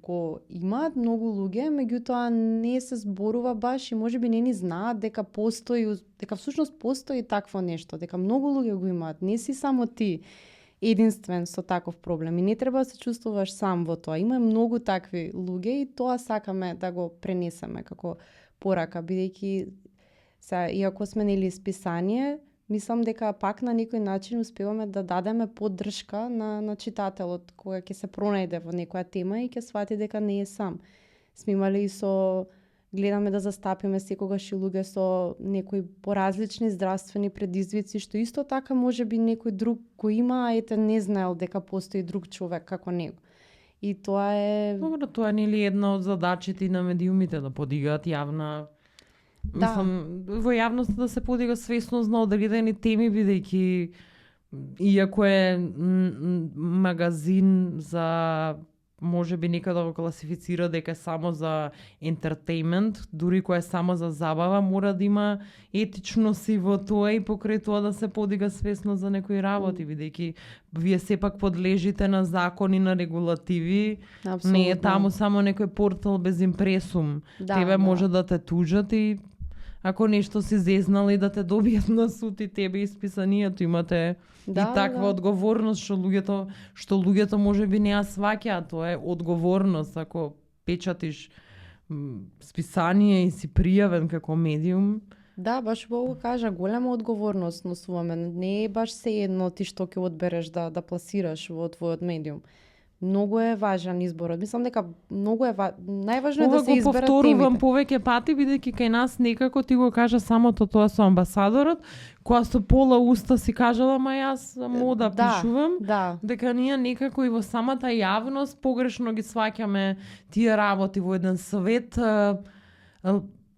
го имаат многу луѓе, меѓутоа не се зборува баш и можеби не ни знаат дека всушност постои такво нешто, дека многу луѓе го имаат, не си само ти единствен со таков проблем и не треба да се чувствуваш сам во тоа. Има многу такви луѓе и тоа сакаме да го пренесеме како порака, бидејќи Иако сме нели списание, мислам дека пак на некој начин успеваме да дадеме поддршка на читателот кога ќе се пронајде во некоја тема и ќе свати дека не е сам. Сме имали и гледаме да застапиме секогаш и луѓе со некои поразлични здравствени предизвици, што исто така може би некој друг го има, а ете не знаел дека постои друг човек како него. И тоа е... Добро, тоа не е една од задачите на медиумите, да подигаат јавна... Да. Мислам, во јавност да се подига свесност на одредени теми, бидејќи иако е магазин за може би некаде го класифицира дека е само за ентертејмент, дури кој е само за забава, мора да има етичност и во тоа и покрај тоа да се подига свесност за некои работи, бидејќи вие сепак подлежите на закони, на регулативи. Апсолутно. Не е таму само некој портал без импресум. Тебе може да те тужат и ако нешто си зезнал и да те добијат на суд и тебе исписанието, имате и таква одговорност што луѓето може би не ја сваќаат, тоа е одговорност ако печатиш списание и си пријавен како медиум. Да, баш го кажа, голема одговорност носуваме. Не е баш се едно ти што ќе одбереш да пласираш во твојот медиум. Многу е важен изборот. Мислам дека многу е најважно е да се изберат темите. Ова го повторувам повеќе пати, бидејќи кај нас некако ти го кажа самото тоа со амбасадорот, која со пола уста си кажала, ма јас мода пишувам, дека ние некако и во самата јавност погрешно ги сваќаме тие работи во еден совет.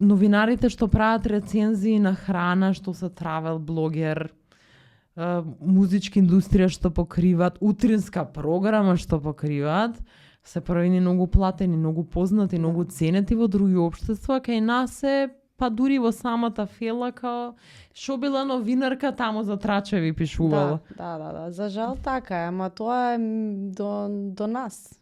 Новинарите што прават рецензии на храна, што се травел блогер, музичка индустрија што покриваат, утринска програма што покриваат, се правени многу платени, многу познати, многу ценети во други општества, кај нас е па дури во самата фела као што била новинарка таму за трачеви пишувала. Да. За жал така е, ама тоа е до нас.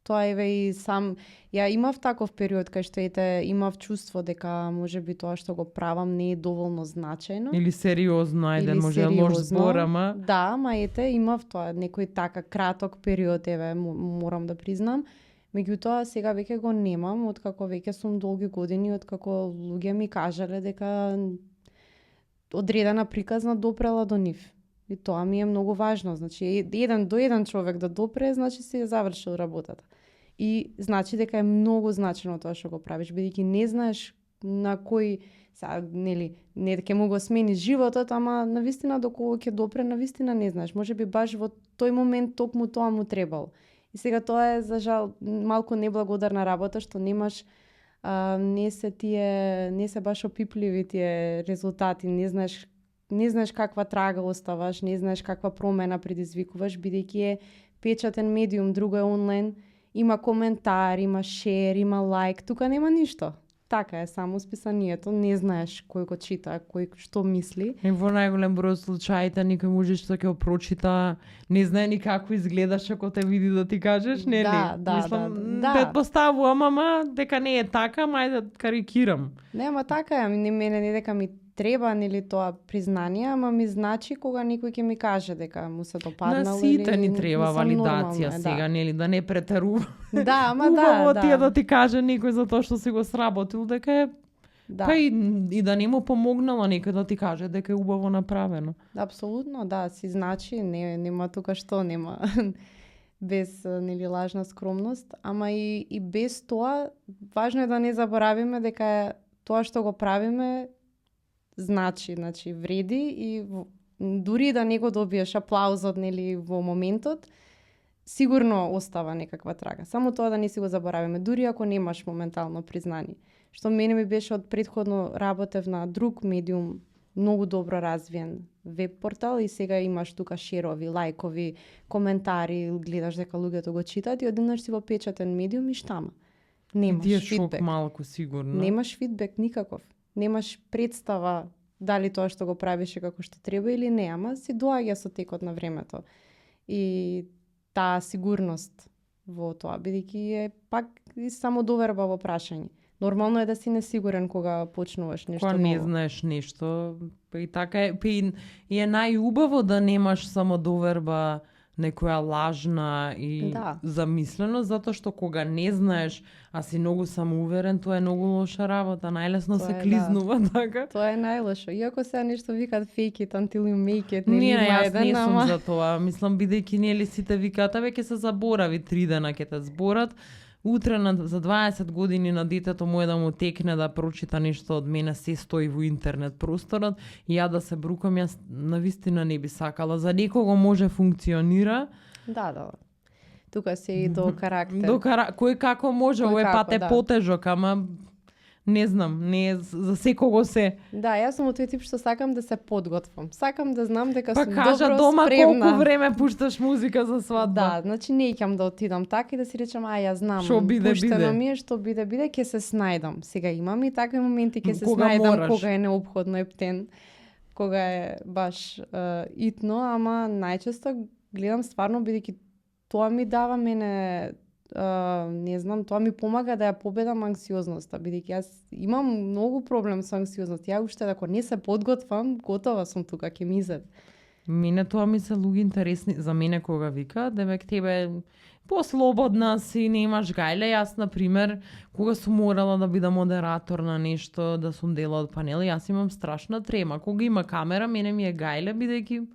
Тоа е и сам... Ја имав таков период кај што имав чувство дека може би тоа што го правам не е доволно значајно. Или сериозно, може лош збор, ама... Да, ама имав тоа некој така краток период, морам да признам. Меѓутоа сега веќе го немам, откако веќе сум долги години, откако луѓе ми кажале дека одредена приказна допрела до нив. И тоа ми е многу важно. Значи, до еден човек да допре, значи си завршил работата. И значи дека е многу значено тоа што го правиш, бидејќи не знаеш на кој, не ќе му го смени животот, ама навистина до кого ќе допре, навистина не знаеш. Може би баш во тој момент токму тоа му требало. И сега тоа е, за жал, малку неблагодарна работа, што немаш, не се баш опипливи тие резултати, не знаеш каква трага оставаш, не знаеш каква промена предизвикуваш, бидејќи е печатен медиум, друго е онлайн, има коментар, има шер, има лайк, тука нема ништо. Така е, само списанието, не знаеш кој го чита, кој што мисли. И во најголем број случаите никој може што ќе го прочита, не знае ни како изгледаш ако те види да ти кажеш, нели? Мислам, предпоставувам, ама дека не е така, мај да карикирам. Не, ама така е, мене не дека ми треба нели тоа признание, ама ми значи кога некој ќе ми каже дека му се допаднало. На сите ни треба валидација сега, нели, да не претерува. Да, ама убаво ти е да ти каже некој за тоа што си го сработил, дека е па и да не му помогнала некој да ти каже дека е убаво направено. Апсолутно, да, си значи, нема тука што, нема без нели лажна скромност, ама и без тоа важно е да не заборавиме дека тоа што го правиме значи вреди и дури да не го добиеш аплаузот нели во моментот, сигурно остава некаква трага. Само тоа да не си го заборавиме, дури ако немаш моментално признание. Што мене ми беше од претходно работев на друг медиум, многу добро развиен веб портал и сега имаш тука шерови, лајкови, коментари, гледаш дека луѓето го читаат и одеднаш си во печатен медиум и штама. Немаш фидбек. Шок малку сигурно. Немаш фидбек никаков. Немаш представа дали тоа што го правиш е како што треба или не, ама си доаѓа со текот на времето. И таа сигурност во тоа, бидејќи е пак и само доверба во прашање. Нормално е да си несигурен кога почнуваш нешто ново. Кога не знаеш нешто, па и така е, и е најубаво да немаш само доверба некоја лажна и замислено, затоа што кога не знаеш, а си многу самоуверен, тоа е многу лоша работа, најлесно се клизнува, така. Тоа е најлошо. Иако сега нешто викаат fake it until you make it, не јас не сум за тоа. Мислам, бидејќи нели сите викаат, ќе се заборави 3 дена ќе те зборат. Утре за 20 години на детето моје да му текне да прочита нешто од мене, се стои во интернет просторот и ја да се брукам, јас навистина не би сакала. За некого може функционира. Да. Тука се и до карактер. Кој како може, овој пат е потежок, ама не знам, не е за секого се. Да, јас сум од тој тип што сакам да се подготвам. Сакам да знам дека сум добро кажа дома спремна. Колку време пушташ музика за свадба. Да, значи не икам да отидам така и да си речам, ја знам, пуштено ми е, што биде, ќе се снајдам. Сега имам и такви моменти ќе се снајдам кога е неопходно ептен, кога е баш итно, ама најчесто гледам стварно бидејќи тоа ми дава мене не знам, тоа ми помага да ја победам анксиозноста, бидејќи јас имам многу проблем со анксиозност. Ја уште ако не се подготвам, готова сум тука, ќе ми изед. Мене тоа ми се луѓе интересни за мене кога вика, демек тебе послободна си, немаш гајле. Јас на пример, кога сум морала да бидам модератор на нешто, да сум дел од панел, јас имам страшна трема. Кога има камера, мене ми е гајле бидејќи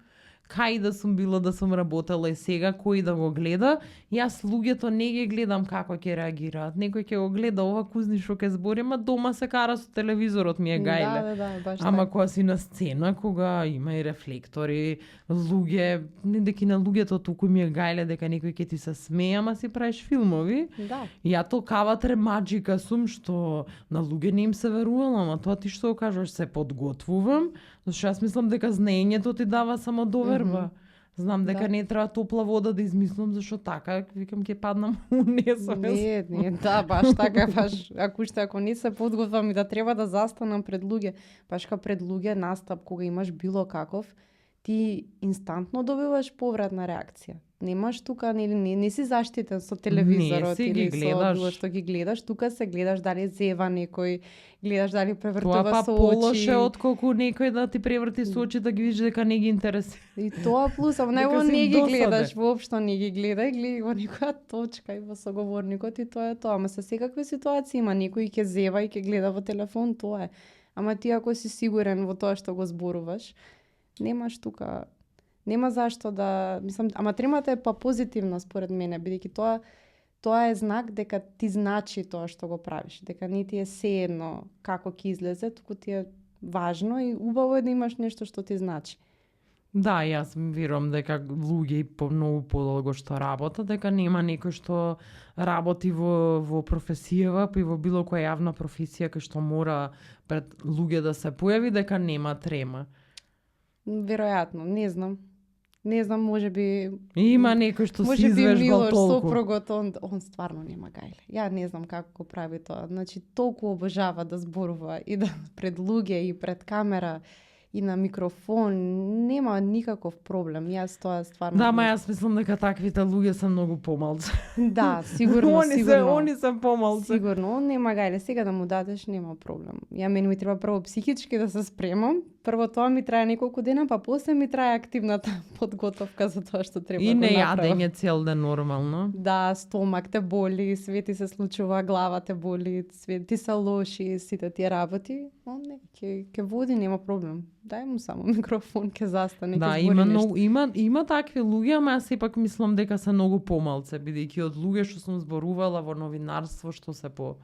кај да сум била, да сум работела и сега, кој да го гледа, јас луѓето не ги гледам како ќе реагираат. Некој ќе го гледа ова кузни што ќе збори, ама дома се кара со телевизорот, ми е гајле. Да, баш ама кога си на сцена, кога има и рефлектори, луѓе, не дека на луѓето туку ми е гајле дека некој ќе ти се смее, ама си правиш филмови. Да. Ја толкава тремаџика сум што на луѓе не им се верувала, ама тоа ти што кажеш, се подготвувам. Зашто јас мислам дека знаењето ти дава само доверба. Знам дека не треба топла вода да измислам, зашто така, викам, ќе паднам у несовест. Не, да, баш така, баш, ако не се подготвам и да треба да застанам пред луѓе, баш пред луѓе настап, кога имаш било каков, ти инстантно добиваш повратна реакција. Немаш тука, не си заштитен со телевизорот или со било што ги гледаш, тука се гледаш дали зева некој, гледаш дали превртува со очи. Тоа полоше отколку некој да ти преврти со очи да ги видиш дека не ги интересира. И тоа плюс, ама него не ги гледаш, воопшто не ги гледај, гледај во некоја точка и во соговорникот и тоа е тоа. Ама со секакви ситуации има некој ќе зева и ќе гледа во телефон, тоа е. Ама ти ако си сигурен во тоа што го зборуваш, немаш тука, нема зашто да, мислам, ама тремата е па позитивна според мене, бидејќи тоа е знак дека ти значи тоа што го правиш, дека не ти е сеедно како ќе излезе, туку ти е важно и убаво е да имаш нешто што ти значи. Да, јас верувам дека луѓе многу подолго што работат, дека нема некој што работи во професијава, па и во било која јавна професија кај што мора пред луѓе да се појави, дека нема трема. Веројатно, не знам. Не знам, можеби има некој што си извежбал толку. Сопрогот, он стварно нема гајле. Ја не знам како го прави тоа. Значи, толку обожава да зборува и да пред луѓе и пред камера и на микрофон, нема никаков проблем. Јас тоа стварно. Да, ма јас мислам дека таквите луѓе се многу помалци. Да, сигурно, Они се помалци. Сигурно, он нема гајле, сега да му дадеш нема проблем. Мене ми треба прво психички да се спремам. Прво тоа ми трае неколку дена, па после ми трае активната подготовка за тоа што треба да направам. И не јадење цел ден нормално. Да, стомак те боли, све ти се случува, глава те боли, све ти се лоши, сите тие работи. Он не, ќе води, нема проблем. Дај му само микрофон, ќе застане, ќе збори нешто. Има такви луѓе, ама јас сепак мислам дека се многу помалце, бидејќи од луѓе што сум зборувала во новинарство, што се по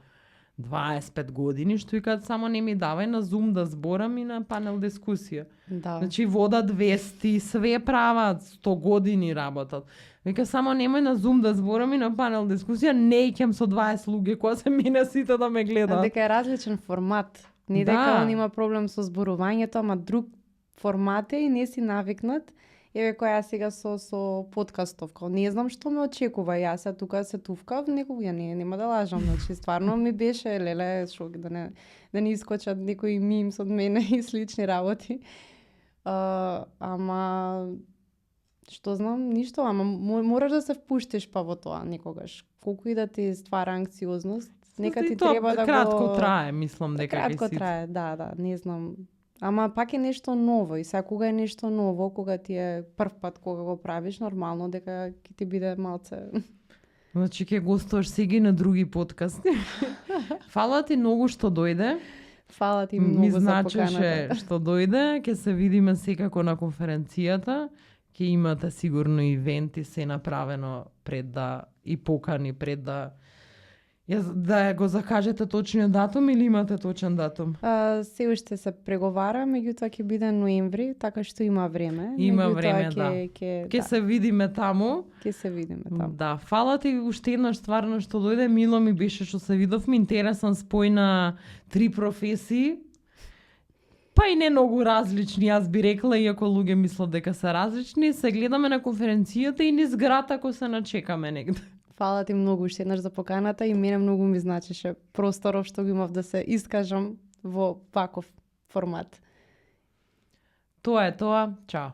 25 години, што викаат само не ми давај на Zoom да зборам и на панел дискусија. Да. Значи водат вести, све прават, 100 години работат. Вика само немој на Zoom да зборам и на панел дискусија, не икам со 20 луѓе кои се мене сите да ме гледаат. Дека е различен формат. Не дека он има проблем со зборувањето, ама друг формат е и не си навикнат. Еве која сега со подкастов, не знам што ме очекува, јас тука се туфкав, некога нема да лажам, значи стварно ми беше леле шок да не искочат некои мимс од мене и слични работи. Ама што знам, ништо, ама мораш да се впуштиш па во тоа некогаш. Колку и да ти ствара анксиозност, нека ти треба да кратко трае, мислам дека кратко трае, да, не знам. Ама пак е нешто ново и сега кога е нешто ново, кога ти е прв пат кога го правиш, нормално дека ќе ти биде малце. Значи ќе гостуваш сега на други подкасти. Фала ти многу што дојде. Фала ти многу за поканата. Ми значеше што дојде, ќе се видиме секако на конференцијата. Ќе имате сигурно ивенти се направено пред да и покани пред да да го закажете точниот датум или имате точен датум? Се уште се преговара, меѓутоа ќе биде ноември, така што има време. Има време, да. Ќе се видиме таму. Ќе се видиме таму. Да, фала ти уште еднаш стварно што дојде, мило ми беше што се видовме, интересен спој на 3 професии. Па и не многу различни, јас би рекла, иако луѓе мислат дека се различни, се гледаме на конференцијата и низ град ако се начекаме негде. Фала ти многу уште еднаш за поканата и мене многу ми значеше просторов што го имав да се искажам во ваков формат. Тоа е тоа. Чао.